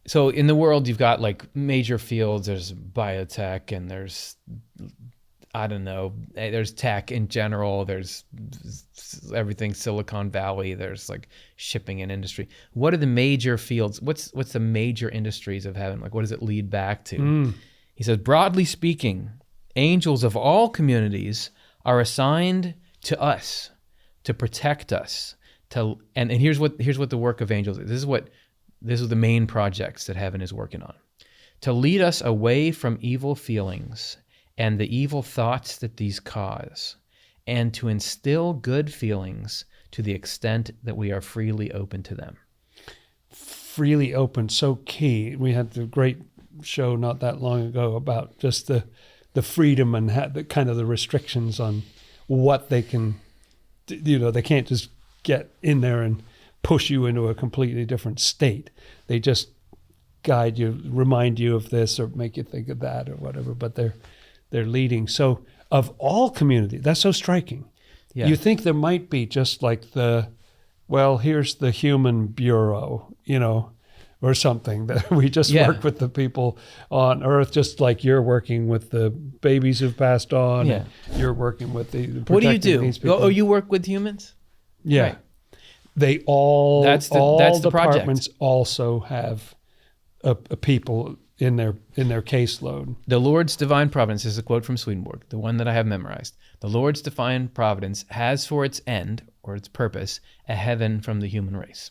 so in the world, you've got like major fields. There's biotech, and there's, I don't know, there's tech in general. There's everything Silicon Valley. There's like shipping and industry. What are the major fields? What's the major industries of heaven? Like, what does it lead back to? He says, broadly speaking, angels of all communities are assigned to us to protect us. And here's what the work of angels is. This is the main projects that heaven is working on. To lead us away from evil feelings and the evil thoughts that these cause, and to instill good feelings to the extent that we are freely open to them. Freely open, so key. We had the great show not that long ago about just the freedom and the kind of the restrictions on what they can, they can't just get in there and push you into a completely different state. They just guide you, remind you of this, or make you think of that, or whatever. But they're leading. So of all community, that's so striking. Yeah. You think there might be just like here's the human bureau, or something that we just work with the people on Earth, just like you're working with the babies who've passed on. Yeah. And you're working with what do you do? These people. Oh, you work with humans? Yeah. Right. They all, that's the departments project. Also have a people in their caseload. The Lord's divine providence is a quote from Swedenborg, the one that I have memorized. The Lord's divine providence has for its end, or its purpose, a heaven from the human race.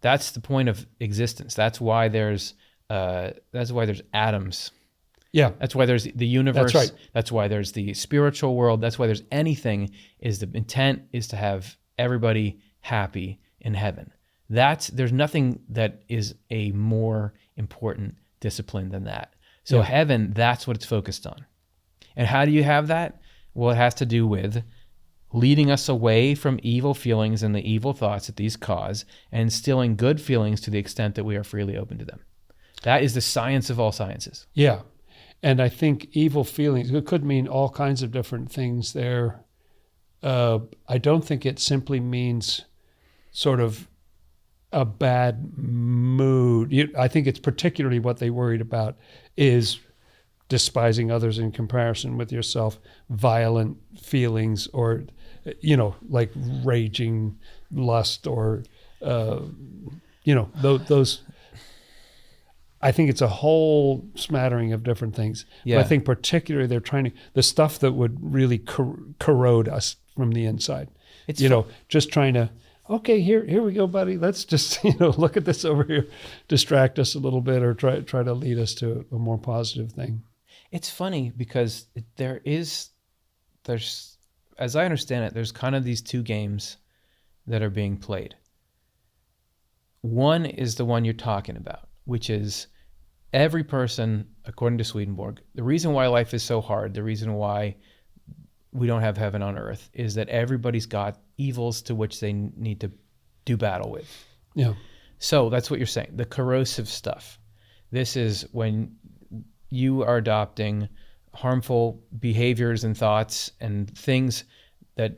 That's the point of existence. That's why there's atoms. Yeah. That's why there's the universe. That's right. That's why there's the spiritual world. That's why there's anything. Is the intent is to have everybody happy in heaven. There's nothing that is a more important discipline than that. So heaven, that's what it's focused on. And how do you have that? Well, it has to do with leading us away from evil feelings and the evil thoughts that these cause, and instilling good feelings to the extent that we are freely open to them. That is the science of all sciences. Yeah. And I think evil feelings, it could mean all kinds of different things there. I don't think it simply means sort of a bad mood. I think it's particularly what they worried about is despising others in comparison with yourself, violent feelings, or, like raging lust, or, those. I think it's a whole smattering of different things. Yeah. But I think particularly they're trying to, the stuff that would really corrode us from the inside. It's just trying to, okay, here we go, buddy. Let's just, look at this over here, distract us a little bit, or try to lead us to a more positive thing. It's funny because there's, as I understand it, there's kind of these two games that are being played. One is the one you're talking about, which is every person, according to Swedenborg, the reason why life is so hard, the reason why we don't have heaven on earth, is that everybody's got evils to which they need to do battle with. Yeah. So that's what you're saying, the corrosive stuff. This is when you are adopting harmful behaviors and thoughts and things that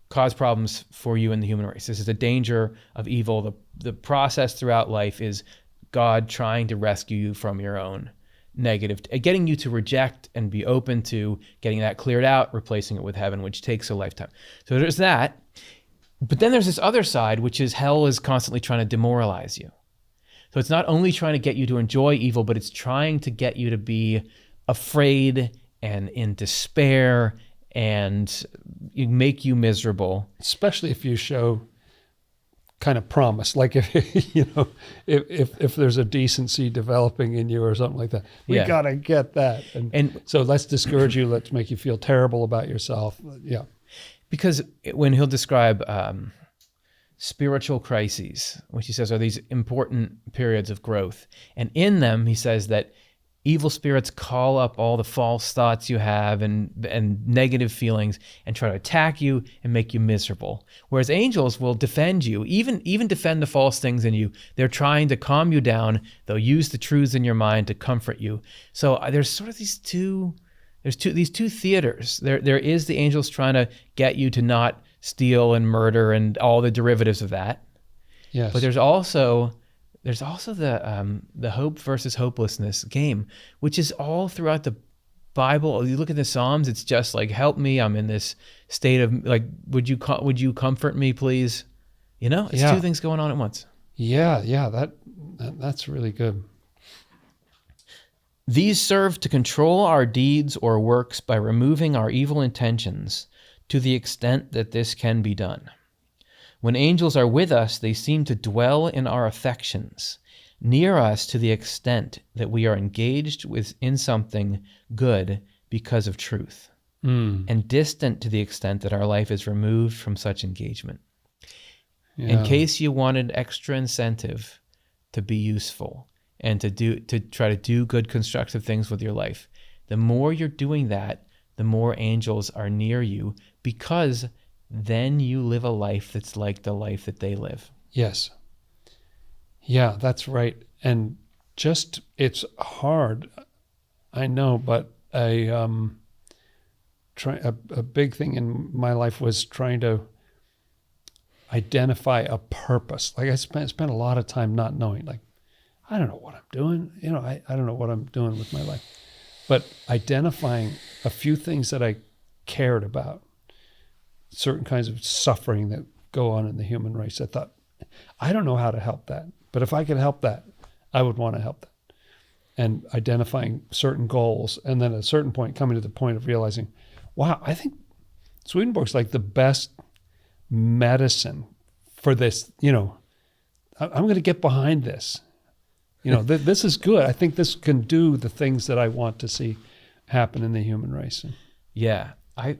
cause problems for you in the human race. This is the danger of evil. The process throughout life is God trying to rescue you from your own negative, getting you to reject and be open to getting that cleared out, replacing it with heaven, which takes a lifetime. So there's that. But then there's this other side, which is hell is constantly trying to demoralize you. So it's not only trying to get you to enjoy evil, but it's trying to get you to be afraid and in despair and make you miserable. Especially if you show kind of promise, like if there's a decency developing in you or something like that, we gotta get that, and so let's discourage you, let's make you feel terrible about yourself. Yeah, because when he'll describe spiritual crises, which he says are these important periods of growth, and in them he says that evil spirits call up all the false thoughts you have and negative feelings and try to attack you and make you miserable. Whereas angels will defend you, even defend the false things in you. They're trying to calm you down. They'll use the truths in your mind to comfort you. So there's sort of these two theaters. There is the angels trying to get you to not steal and murder and all the derivatives of that. Yes. But there's also the hope versus hopelessness game, which is all throughout the Bible. You look at the Psalms, it's just like, help me, I'm in this state of like, would you comfort me, please? It's two things going on at once. Yeah, that's really good. These serve to control our deeds or works by removing our evil intentions to the extent that this can be done. When angels are with us, they seem to dwell in our affections, near us to the extent that we are engaged in something good because of truth, and distant to the extent that our life is removed from such engagement. In case you wanted extra incentive to be useful and to try to do good constructive things with your life, the more you're doing that, the more angels are near you, because then you live a life that's like the life that they live. Yes. Yeah, that's right. And just, it's hard, I know, but a big thing in my life was trying to identify a purpose. Like I spent a lot of time not knowing, like, I don't know what I'm doing. I don't know what I'm doing with my life. But identifying a few things that I cared about, certain kinds of suffering that go on in the human race. I thought, I don't know how to help that, but if I could help that, I would want to help that. And identifying certain goals, and then at a certain point coming to the point of realizing, wow, I think Swedenborg's like the best medicine for this. I'm going to get behind this. This is good. I think this can do the things that I want to see happen in the human race. Yeah, I feel...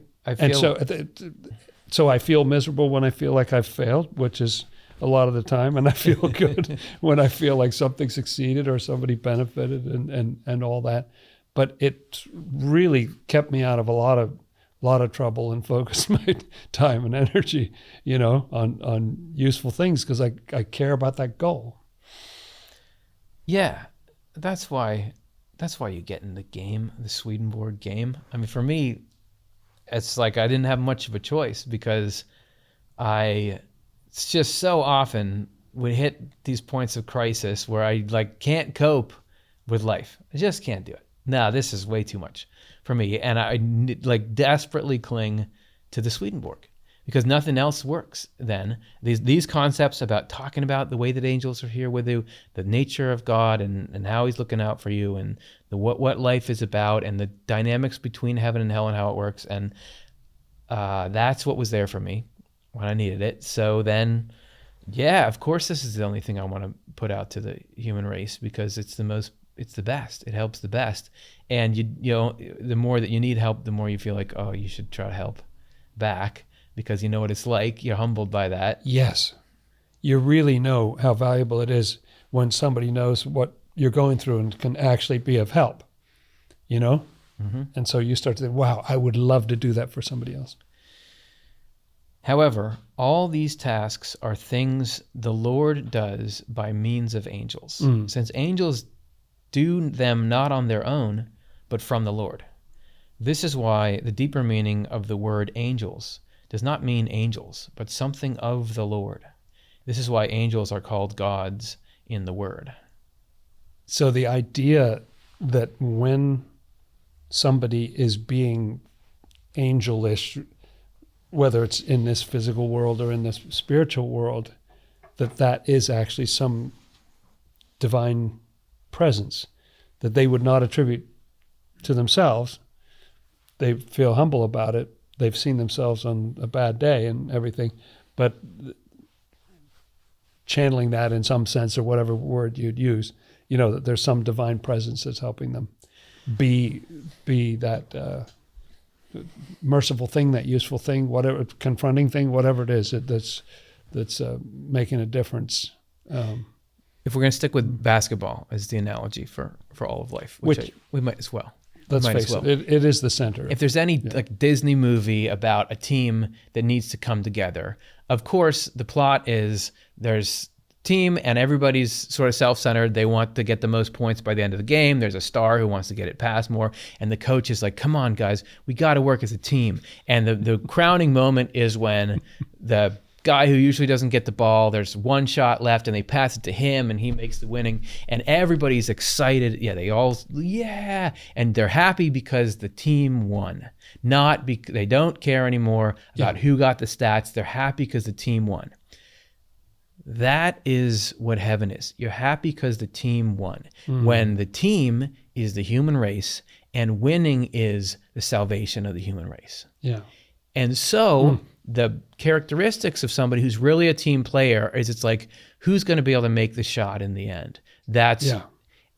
And so I feel miserable when I feel like I've failed, which is a lot of the time, and I feel good when I feel like something succeeded or somebody benefited and all that. But it really kept me out of a lot of trouble and focused my time and energy, on useful things, because I care about that goal. Yeah, that's why That's why you get in the game, the Swedenborg game. I mean, for me, it's like I didn't have much of a choice because it's just so often would hit these points of crisis where I like can't cope with life. I just can't do it. No, this is way too much for me. And I like desperately cling to the Swedenborg because nothing else works then. These concepts about talking about the way that angels are here with you, the nature of God and how he's looking out for you and what life is about and the dynamics between heaven and hell and how it works. And that's what was there for me when I needed it. So then, yeah, of course, this is the only thing I want to put out to the human race because it's the best. It helps the best. And you know, the more that you need help, the more you feel like, oh, you should try to help back because you know what it's like. You're humbled by that. Yes. You really know how valuable it is when somebody knows what you're going through and can actually be of help, you know? Mm-hmm. And so you start to think, wow, I would love to do that for somebody else. However, all these tasks are things the Lord does by means of angels, since angels do them not on their own, but from the Lord. This is why the deeper meaning of the word angels does not mean angels, but something of the Lord. This is why angels are called gods in the Word. So the idea that when somebody is being angelish, whether it's in this physical world or in this spiritual world, that is actually some divine presence that they would not attribute to themselves. They feel humble about it. They've seen themselves on a bad day and everything, but channeling that in some sense or whatever word you'd use, you know, that there's some divine presence that's helping them be that merciful thing, that useful thing, whatever, confronting thing, whatever it is that's making a difference. If we're going to stick with basketball as the analogy for all of life, which we might as well. Let's face it, it is the center. If there's any like Disney movie about a team that needs to come together, of course, the plot is there's team and everybody's sort of self-centered. They want to get the most points by the end of the game. There's a star who wants to get it past more. And the coach is like, come on, guys, we got to work as a team. And the crowning moment is when the guy who usually doesn't get the ball, there's one shot left and they pass it to him and he makes the winning and everybody's excited. Yeah, and they're happy because the team won. Not because they don't care anymore about who got the stats. They're happy because the team won. That is what heaven is. You're happy because the team won. When the team is the human race and winning is the salvation of the human race. Yeah. And so the characteristics of somebody who's really a team player is it's like, who's going to be able to make the shot in the end?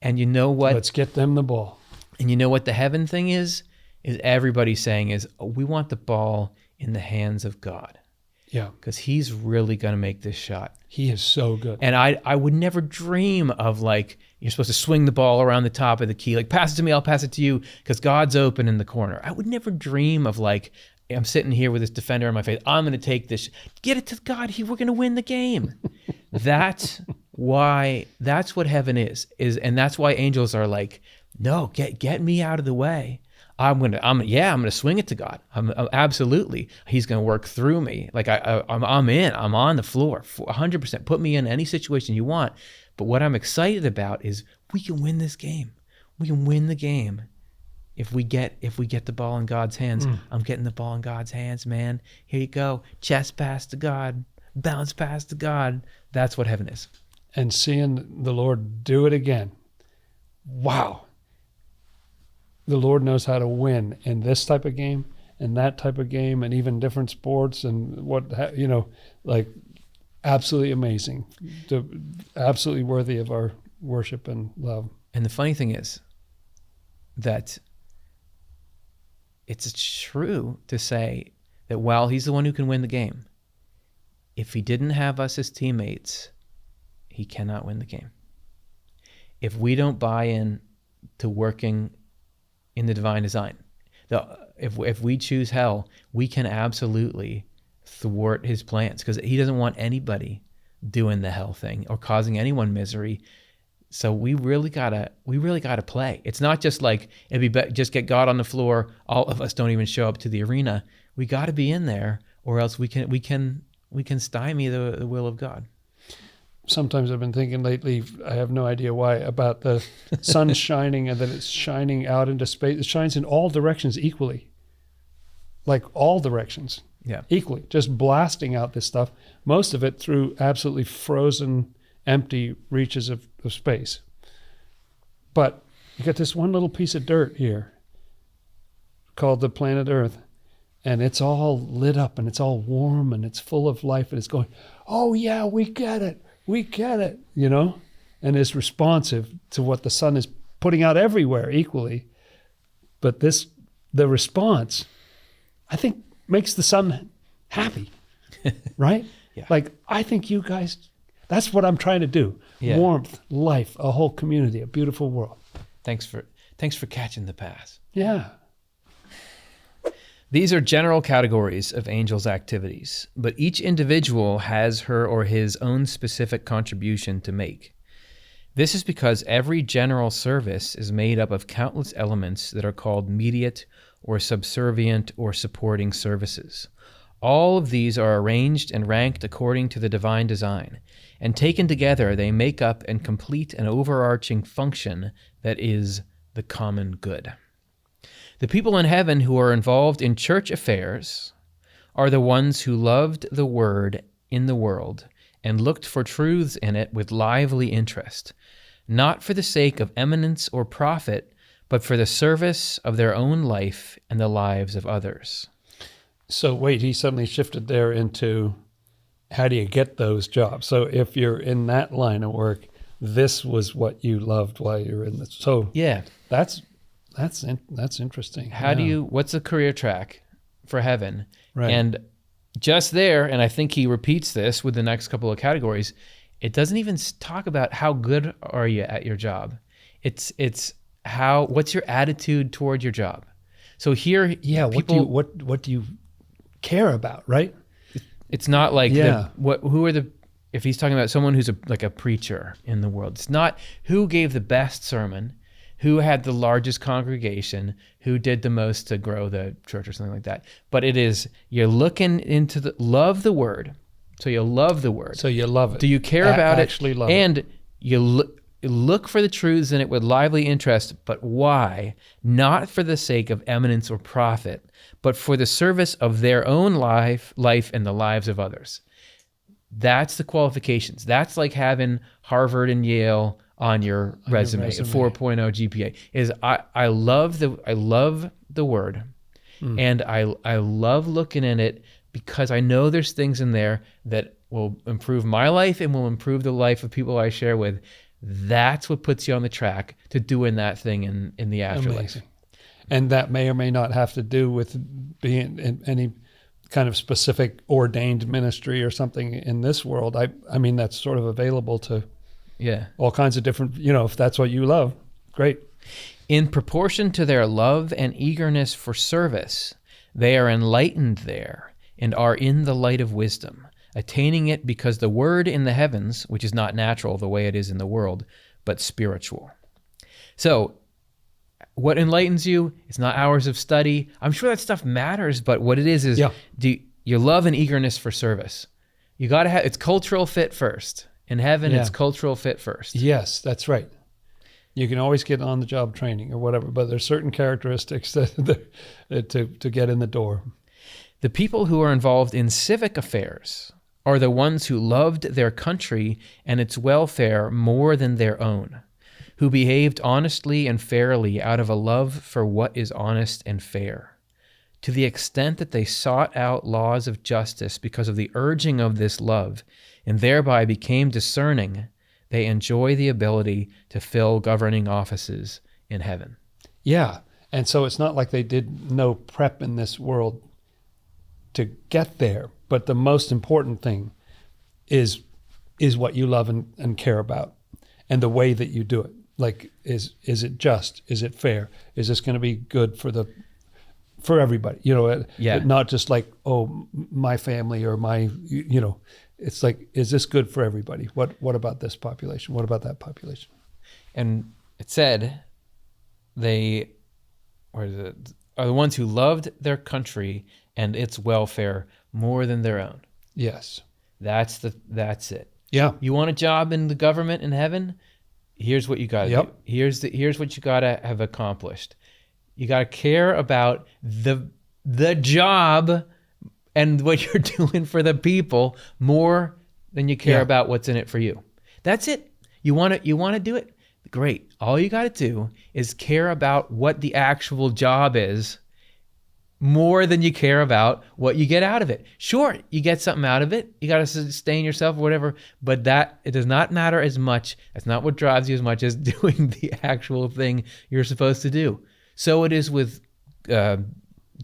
And you know what? Let's get them the ball. And you know what the heaven thing is everybody saying is, we want the ball in the hands of God. Yeah. Because he's really going to make this shot. He is so good. And I would never dream of like, you're supposed to swing the ball around the top of the key, like pass it to me, I'll pass it to you because God's open in the corner. I would never dream of like, I'm sitting here with this defender in my face. I'm going to take this. Get it to God. We're going to win the game. That's what heaven is, and that's why angels are like, no, get me out of the way. I'm going to swing it to God. I'm absolutely. He's going to work through me. Like I'm in. I'm on the floor. 100%. Put me in any situation you want. But what I'm excited about is we can win this game. We can win the game. If we get the ball in God's hands, I'm getting the ball in God's hands, man. Here you go. Chest pass to God, bounce pass to God. That's what heaven is. And seeing the Lord do it again. Wow. The Lord knows how to win in this type of game and that type of game and even different sports and like absolutely amazing. Absolutely worthy of our worship and love. And the funny thing is that it's true to say that while he's the one who can win the game, if he didn't have us as teammates, he cannot win the game. If we don't buy in to working in the divine design, if we choose hell, we can absolutely thwart his plans because he doesn't want anybody doing the hell thing or causing anyone misery. So we really gotta play. It's not just like just get God on the floor. All of us don't even show up to the arena. We got to be in there, or else we can stymie the will of God. Sometimes I've been thinking lately, I have no idea why, about the sun shining and that it's shining out into space. It shines in all directions equally, like all directions, equally, just blasting out this stuff. Most of it through absolutely frozen, empty reaches of space. But you got this one little piece of dirt here called the planet Earth, and it's all lit up and it's all warm and it's full of life and it's going, oh yeah, we get it, you know, and is responsive to what the sun is putting out everywhere equally. But the response, I think, makes the sun happy, right? Yeah. Like, I think you guys, that's what I'm trying to do. Yeah. Warmth, life, a whole community, a beautiful world. Thanks for catching the pass. Yeah. These are general categories of angels' activities, but each individual has her or his own specific contribution to make. This is because every general service is made up of countless elements that are called mediate or subservient or supporting services. All of these are arranged and ranked according to the divine design, and taken together they make up and complete an overarching function that is the common good. The people in heaven who are involved in church affairs are the ones who loved the word in the world and looked for truths in it with lively interest, not for the sake of eminence or profit, but for the service of their own life and the lives of others. So wait, he suddenly shifted there into how do you get those jobs? So if you're in that line of work, this was what you loved while you were in this. So yeah, that's interesting. What's the career track for heaven? Right. And just there, and I think he repeats this with the next couple of categories, it doesn't even talk about how good are you at your job. It's what's your attitude toward your job. So here, people, what do you care about, right? It's not like if he's talking about someone who's like a preacher in the world, it's not who gave the best sermon, who had the largest congregation, who did the most to grow the church or something like that. But it is, you're looking into love the word. So you love the word. So you love it. Do you care about it? Actually love and it. you look for the truths in it with lively interest, but why? Not for the sake of eminence or profit, but for the service of their own life and the lives of others. That's the qualifications. That's like having Harvard and Yale on your resume, a 4.0 GPA. Is I love the word, and I love looking in it because I know there's things in there that will improve my life and will improve the life of people I share with. That's what puts you on the track to doing that thing in the afterlife. Amazing. And that may or may not have to do with being in any kind of specific ordained ministry or something in this world. I mean, that's sort of available to all kinds of different, if that's what you love, great. In proportion to their love and eagerness for service, they are enlightened there and are in the light of wisdom, attaining it because the word in the heavens, which is not natural the way it is in the world, but spiritual. So what enlightens you? It's not hours of study. I'm sure that stuff matters, but what it is your love and eagerness for service. You got to have, it's cultural fit first. In heaven, it's cultural fit first. Yes, that's right. You can always get on the job training or whatever, but there's certain characteristics that to get in the door. The people who are involved in civic affairs are the ones who loved their country and its welfare more than their own, who behaved honestly and fairly out of a love for what is honest and fair. To the extent that they sought out laws of justice because of the urging of this love, and thereby became discerning, they enjoy the ability to fill governing offices in heaven. Yeah, and so it's not like they did no prep in this world to get there, but the most important thing is what you love and care about, and the way that you do it. Like, is it just? Is it fair? Is this going to be good for everybody? Not just like, oh, my family or my, it's like, is this good for everybody? What about this population? What about that population? And it said they are the ones who loved their country and its welfare more than their own. Yes. That's it. Yeah. You want a job in the government in heaven? Here's what you got to Yep. do. Here's what you got to have accomplished. You got to care about the job and what you're doing for the people more than you care about what's in it for you. That's it. You want to do it? Great. All you got to do is care about what the actual job is more than you care about what you get out of it. Sure, you get something out of it. You got to sustain yourself or whatever, but it does not matter as much. That's not what drives you as much as doing the actual thing you're supposed to do. So it is with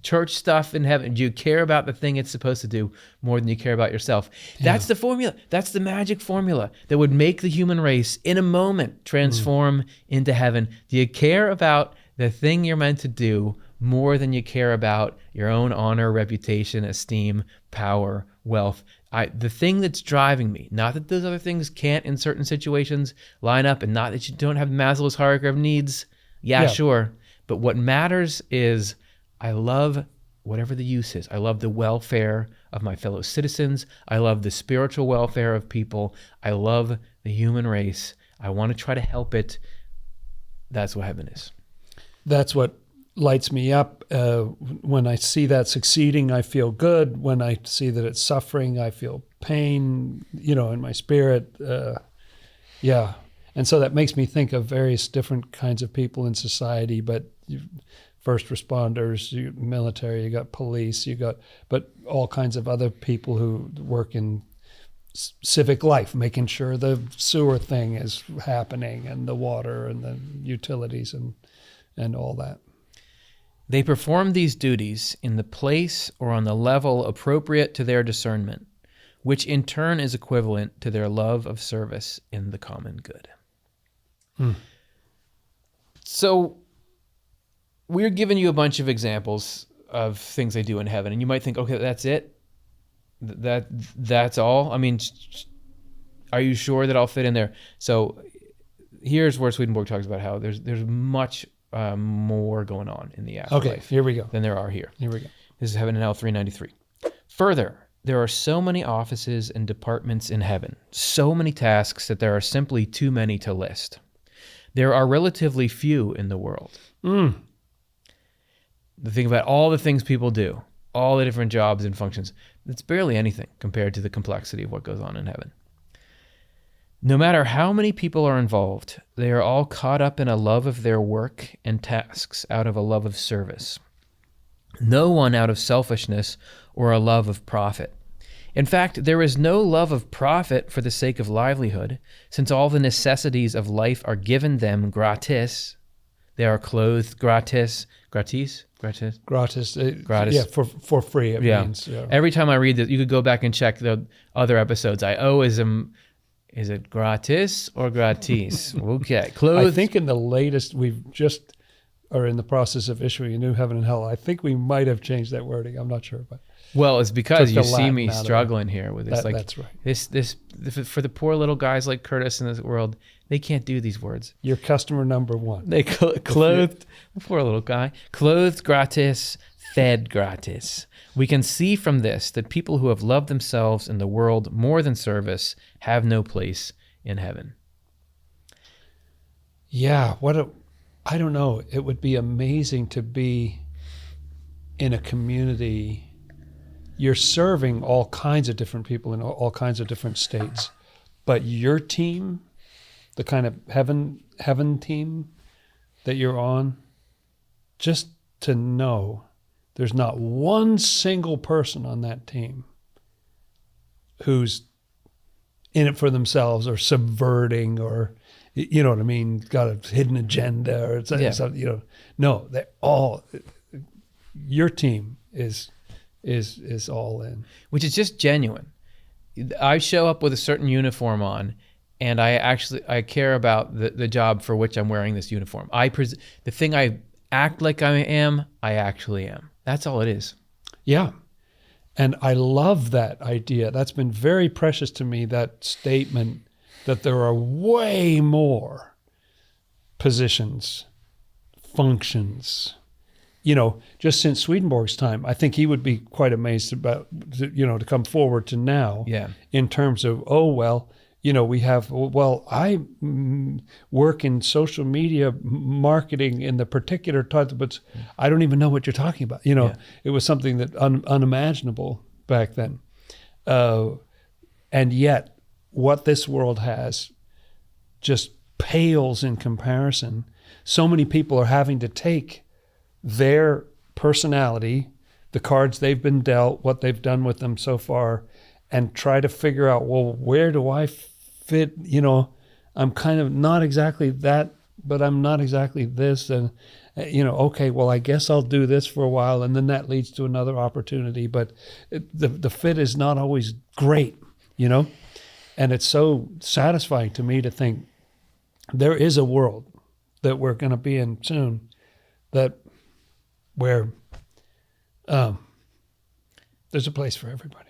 church stuff in heaven. You care about the thing it's supposed to do more than you care about yourself. That's the formula. That's the magic formula that would make the human race in a moment transform into heaven. Do you care about the thing you're meant to do more than you care about your own honor, reputation, esteem, power, wealth? The thing that's driving me, not that those other things can't in certain situations line up, and not that you don't have Maslow's hierarchy of needs. Yeah, sure. But what matters is I love whatever the use is. I love the welfare of my fellow citizens. I love the spiritual welfare of people. I love the human race. I want to try to help it. That's what heaven is. That's what lights me up. When I see that succeeding, I feel good. When I see that it's suffering, I feel pain, in my spirit. And so that makes me think of various different kinds of people in society, but first responders, military, you got police, but all kinds of other people who work in civic life, making sure the sewer thing is happening and the water and the utilities and all that. They perform these duties in the place or on the level appropriate to their discernment, which in turn is equivalent to their love of service in the common good. So we're giving you a bunch of examples of things they do in heaven, and you might think, okay, that's it? That's all? I mean, are you sure that I'll fit in there? So here's where Swedenborg talks about how there's much more going on in the afterlife. Okay, here we go. Than there are here. Here we go. This is Heaven and Hell 393. Further, there are so many offices and departments in heaven, so many tasks that there are simply too many to list. There are relatively few in the world. The thing about all the things people do, all the different jobs and functions, it's barely anything compared to the complexity of what goes on in heaven. No matter how many people are involved, they are all caught up in a love of their work and tasks out of a love of service. No one out of selfishness or a love of profit. In fact, there is no love of profit for the sake of livelihood, since all the necessities of life are given them gratis. They are clothed gratis. Gratis? Gratis? Gratis. Gratis. Yeah, for free, it means. Yeah. Every time I read this, you could go back and check the other episodes. I always am... Is it gratis or gratis? Okay. Clothed. I think in the latest, we've just are in the process of issuing a new Heaven and Hell. I think we might have changed that wording. I'm not sure, but well, it's because you see me struggling here with this. That's right. This for the poor little guys like Curtis in this world, they can't do these words. You're customer number one. They clothed, poor little guy, clothed gratis, fed gratis. We can see from this that people who have loved themselves in the world more than service have no place in heaven. Yeah, I don't know. It would be amazing to be in a community. You're serving all kinds of different people in all kinds of different states, but your team, the kind of heaven team that you're on, just to know there's not one single person on that team who's in it for themselves or subverting or, you know what I mean, got a hidden agenda or something, No, they all, your team is all in. Which is just genuine. I show up with a certain uniform on, and I care about the job for which I'm wearing this uniform. The thing I act like I am, I actually am. That's all it is. Yeah. And I love that idea. That's been very precious to me, that statement that there are way more positions, functions. Just since Swedenborg's time, I think he would be quite amazed about, to come forward to now Yeah. in terms of, we have, I work in social media marketing in the particular type, but I don't even know what you're talking about. It was something that unimaginable back then. And yet what this world has just pales in comparison. So many people are having to take their personality, the cards they've been dealt, what they've done with them so far, and try to figure out, where do I fit? I'm kind of not exactly that, but I'm not exactly this. And, okay, I guess I'll do this for a while, and then that leads to another opportunity. But the fit is not always great, And it's so satisfying to me to think there is a world that we're going to be in soon where there's a place for everybody,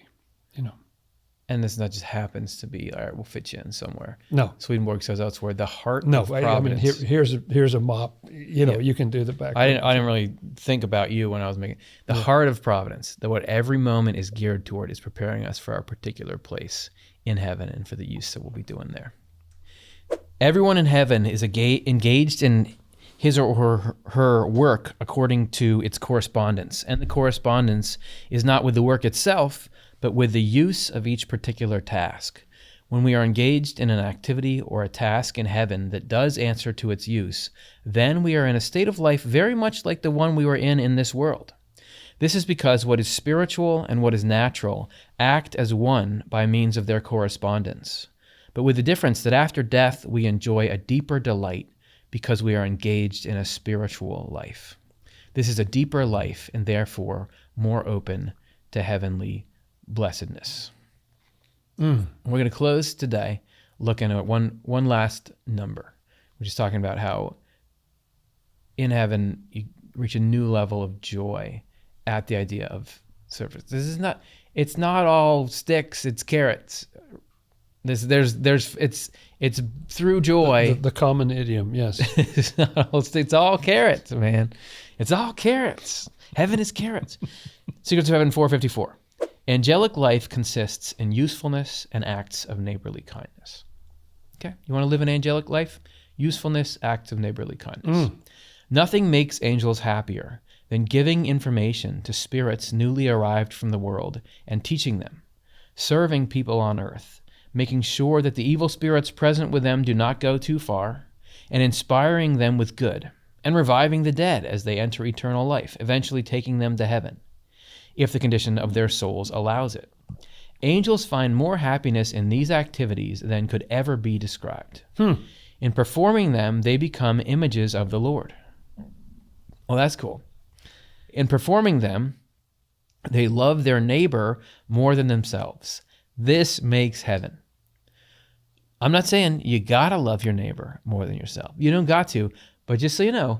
And this not just happens to be, all right, we'll fit you in somewhere. No. Swedenborg says elsewhere, the heart of I providence. mean, here's a mop. You can do the back. I didn't really think about you when I was making the heart of providence. That what every moment is geared toward is preparing us for our particular place in heaven and for the use that we'll be doing there. Everyone in heaven is engaged in his or her work according to its correspondence, and the correspondence is not with the work itself, but with the use of each particular task. When we are engaged in an activity or a task in heaven that does answer to its use, then we are in a state of life very much like the one we were in this world. This is because what is spiritual and what is natural act as one by means of their correspondence, but with the difference that after death we enjoy a deeper delight because we are engaged in a spiritual life. This is a deeper life and therefore more open to heavenly blessedness. We're going to close today looking at one last number, which is talking about how in heaven you reach a new level of joy at the idea of service. It's not all sticks, it's carrots. It's through joy. The common idiom, yes. It's all carrots, man. It's all carrots. Heaven is carrots. Secrets of Heaven 454. Angelic life consists in usefulness and acts of neighborly kindness. Okay, you want to live an angelic life? Usefulness, acts of neighborly kindness. Nothing makes angels happier than giving information to spirits newly arrived from the world and teaching them, serving people on earth, making sure that the evil spirits present with them do not go too far, and inspiring them with good, and reviving the dead as they enter eternal life, eventually taking them to heaven, if the condition of their souls allows it. Angels find more happiness in these activities than could ever be described. In performing them, they become images of the Lord. Well, that's cool. In performing them, they love their neighbor more than themselves. This makes heaven. I'm not saying you gotta love your neighbor more than yourself. You don't got to, but just so you know,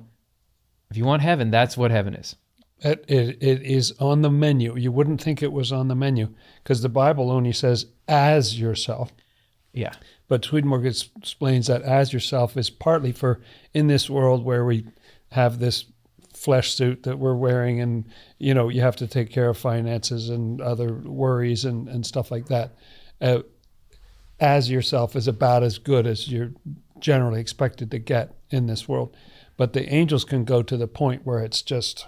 if you want heaven, that's what heaven is. It is on the menu. You wouldn't think it was on the menu because the Bible only says as yourself. Yeah. But Swedenborg explains that as yourself is partly for in this world where we have this flesh suit that we're wearing and, you have to take care of finances and other worries and stuff like that. As yourself is about as good as you're generally expected to get in this world. But the angels can go to the point where it's just,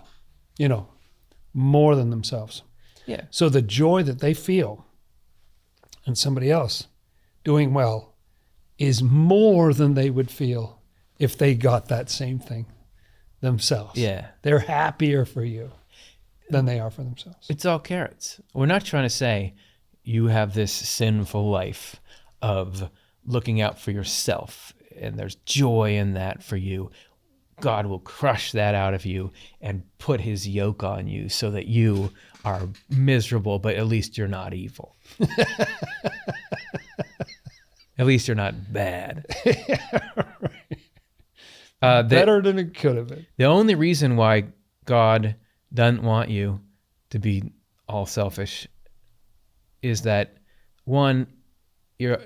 more than themselves. Yeah. So the joy that they feel in somebody else doing well is more than they would feel if they got that same thing themselves. Yeah. They're happier for you than they are for themselves. It's all carrots. We're not trying to say you have this sinful life of looking out for yourself and there's joy in that for you. God will crush that out of you and put his yoke on you so that you are miserable, but at least you're not evil. At least you're not bad. Better than it could have been. The only reason why God doesn't want you to be all selfish is that, one, you're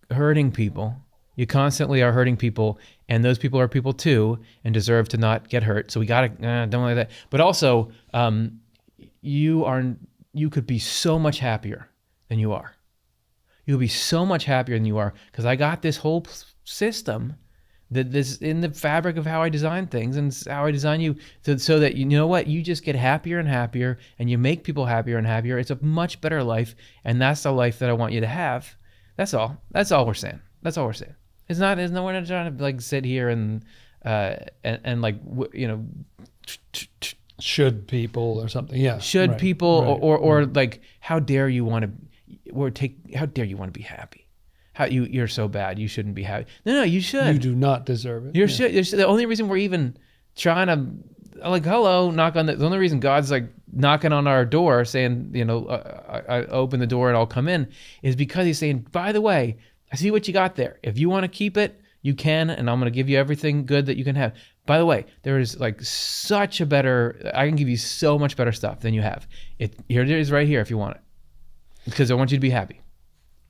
hurting people. You constantly are hurting people, and those people are people too and deserve to not get hurt. So we gotta don't like that. But also, you could be so much happier than you are. You'll be so much happier than you are because I got this whole system that this in the fabric of how I design things and how I design you so that you know what, you just get happier and happier and you make people happier and happier. It's a much better life, and that's the life that I want you to have. That's all. That's all we're saying. That's all we're saying. It's not. There's no. We're not trying to like sit here and like should people or something. Yeah. Should right, people right, or like how dare you want to how dare you want to be happy? How you're so bad, you shouldn't be happy. No, you should. You do not deserve it. You're the only reason we're even trying to like knock on the only reason God's like knocking on our door saying, I open the door and I'll come in is because he's saying, by the way, I see what you got there. If you want to keep it, you can, and I'm going to give you everything good that you can have. By the way, there is like I can give you so much better stuff than you have. Here it is right here if you want it. Because I want you to be happy.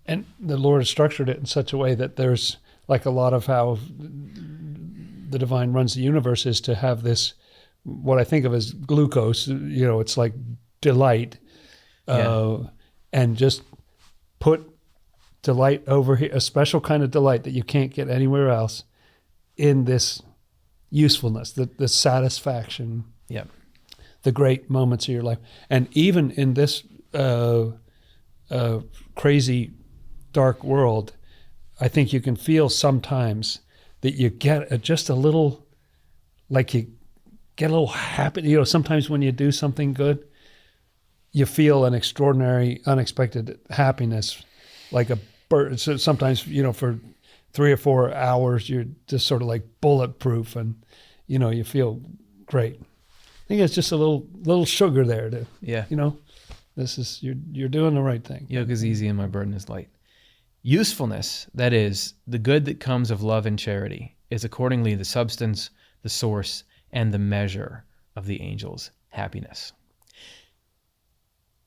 And the Lord has structured it in such a way that there's like a lot of how the divine runs the universe is to have this, what I think of as glucose, it's like delight, and just put delight over here, a special kind of delight that you can't get anywhere else in this usefulness, the satisfaction, the great moments of your life. And even in this crazy, dark world, I think you can feel sometimes that you get just a little, like you get a little happy. Sometimes when you do something good, you feel an extraordinary, unexpected happiness, like a bird. So sometimes, for 3 or 4 hours, you're just sort of like bulletproof and, you feel great. I think it's just a little sugar there to, this is, you're doing the right thing. Yoke is easy and my burden is light. Usefulness, that is, the good that comes of love and charity, is accordingly the substance, the source, and the measure of the angel's happiness.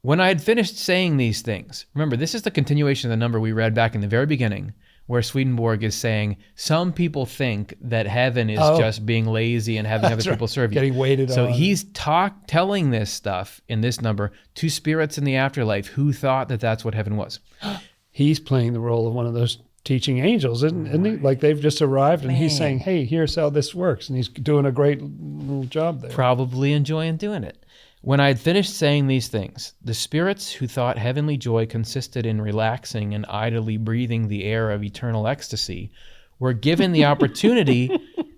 When I had finished saying these things, remember, this is the continuation of the number we read back in the very beginning, where Swedenborg is saying, some people think that heaven is just being lazy and having other people serve you. Getting waited on. So he's telling this stuff in this number to spirits in the afterlife who thought that that's what heaven was. He's playing the role of one of those teaching angels, isn't he? Like they've just arrived and he's saying, hey, here's how this works. And he's doing a great little job there. Probably enjoying doing it. When I had finished saying these things, the spirits who thought heavenly joy consisted in relaxing and idly breathing the air of eternal ecstasy were given the opportunity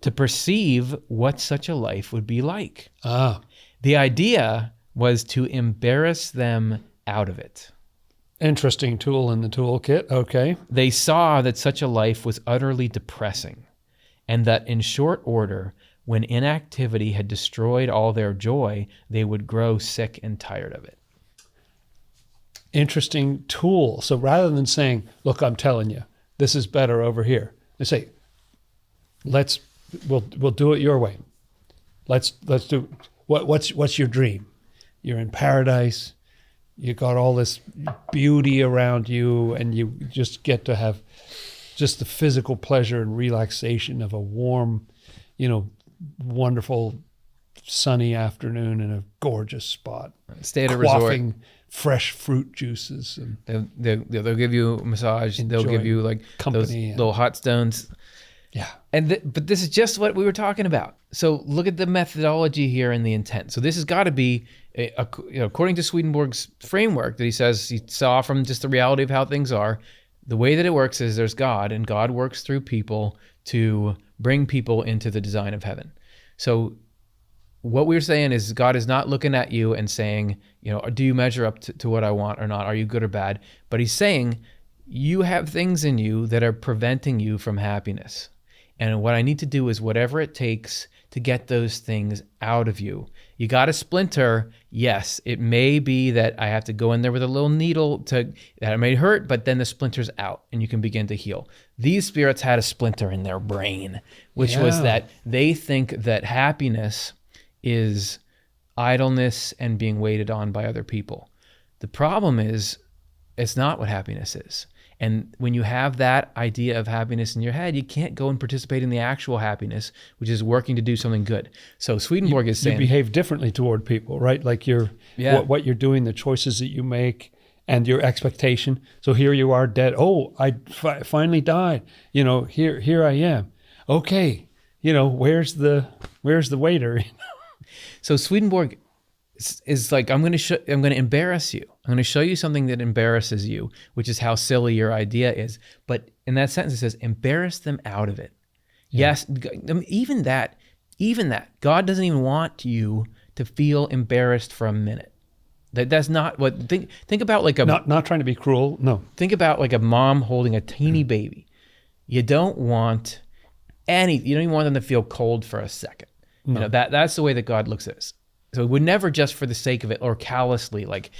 to perceive what such a life would be like. The idea was to embarrass them out of it. Interesting tool in the toolkit. Okay. They saw that such a life was utterly depressing, and that in short order, when inactivity had destroyed all their joy, they would grow sick and tired of it. Interesting tool. So rather than saying, look, I'm telling you, this is better over here, they say, we'll do it your way. Let's do what's your dream? You're in paradise. You got all this beauty around you, and you just get to have just the physical pleasure and relaxation of a warm, wonderful sunny afternoon in a gorgeous spot. Stay at a resort. Quaffing fresh fruit juices. And they'll give you a massage. They'll give you like those little hot stones. Yeah. But this is just what we were talking about. So look at the methodology here and the intent. So this has got to be, according to Swedenborg's framework that he says he saw from just the reality of how things are, the way that it works is there's God, and God works through people to bring people into the design of heaven. So what we're saying is God is not looking at you and saying, do you measure up to what I want or not? Are you good or bad? But he's saying you have things in you that are preventing you from happiness. And what I need to do is whatever it takes to get those things out of you. You got a splinter. Yes, it may be that I have to go in there with a little needle that may hurt, but then the splinter's out and you can begin to heal. These spirits had a splinter in their brain, which was that they think that happiness is idleness and being waited on by other people. The problem is it's not what happiness is. And when you have that idea of happiness in your head, you can't go and participate in the actual happiness, which is working to do something good. So Swedenborg is saying, you behave differently toward people, right? Like what you're doing, the choices that you make, and your expectation. So here you are dead. Oh, I finally died. Here I am. Okay, where's the waiter? So Swedenborg is like, I'm going to embarrass you. I'm going to show you something that embarrasses you, which is how silly your idea is. But in that sentence, it says, embarrass them out of it. Yeah. Yes, even that, God doesn't even want you to feel embarrassed for a minute. That's not what, think about like not trying to be cruel. No. Think about like a mom holding a teeny baby. You don't even want them to feel cold for a second. No. That's the way that God looks at us. So it would never just for the sake of it or callously like,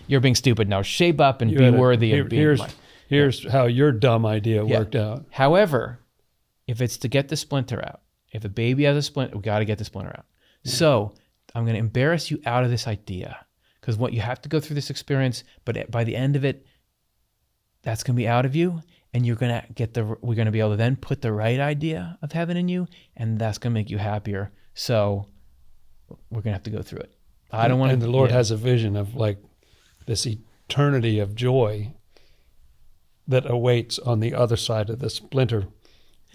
you're being stupid now. Shape up and be worthy of being Here's how your dumb idea worked out. However, if it's to get the splinter out, if a baby has a splinter, we got to get the splinter out. Yeah. So I'm going to embarrass you out of this idea because you have to go through this experience, but by the end of it, that's going to be out of you. And we're going to be able to then put the right idea of heaven in you, and that's going to make you happier. So we're going to have to go through it. And the Lord has a vision of like this eternity of joy that awaits on the other side of the splinter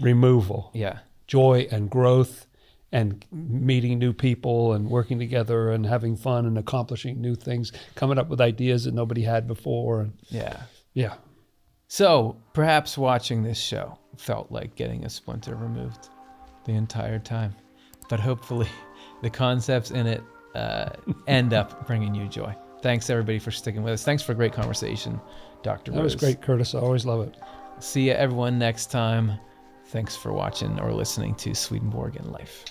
removal. Yeah. Joy and growth and meeting new people and working together and having fun and accomplishing new things, coming up with ideas that nobody had before. Yeah. So perhaps watching this show felt like getting a splinter removed the entire time. But hopefully the concepts in it end up bringing you joy. Thanks everybody for sticking with us. Thanks for a great conversation, Dr. Rose. That was great, Curtis. I always love it. See you everyone next time. Thanks for watching or listening to Swedenborgian Life.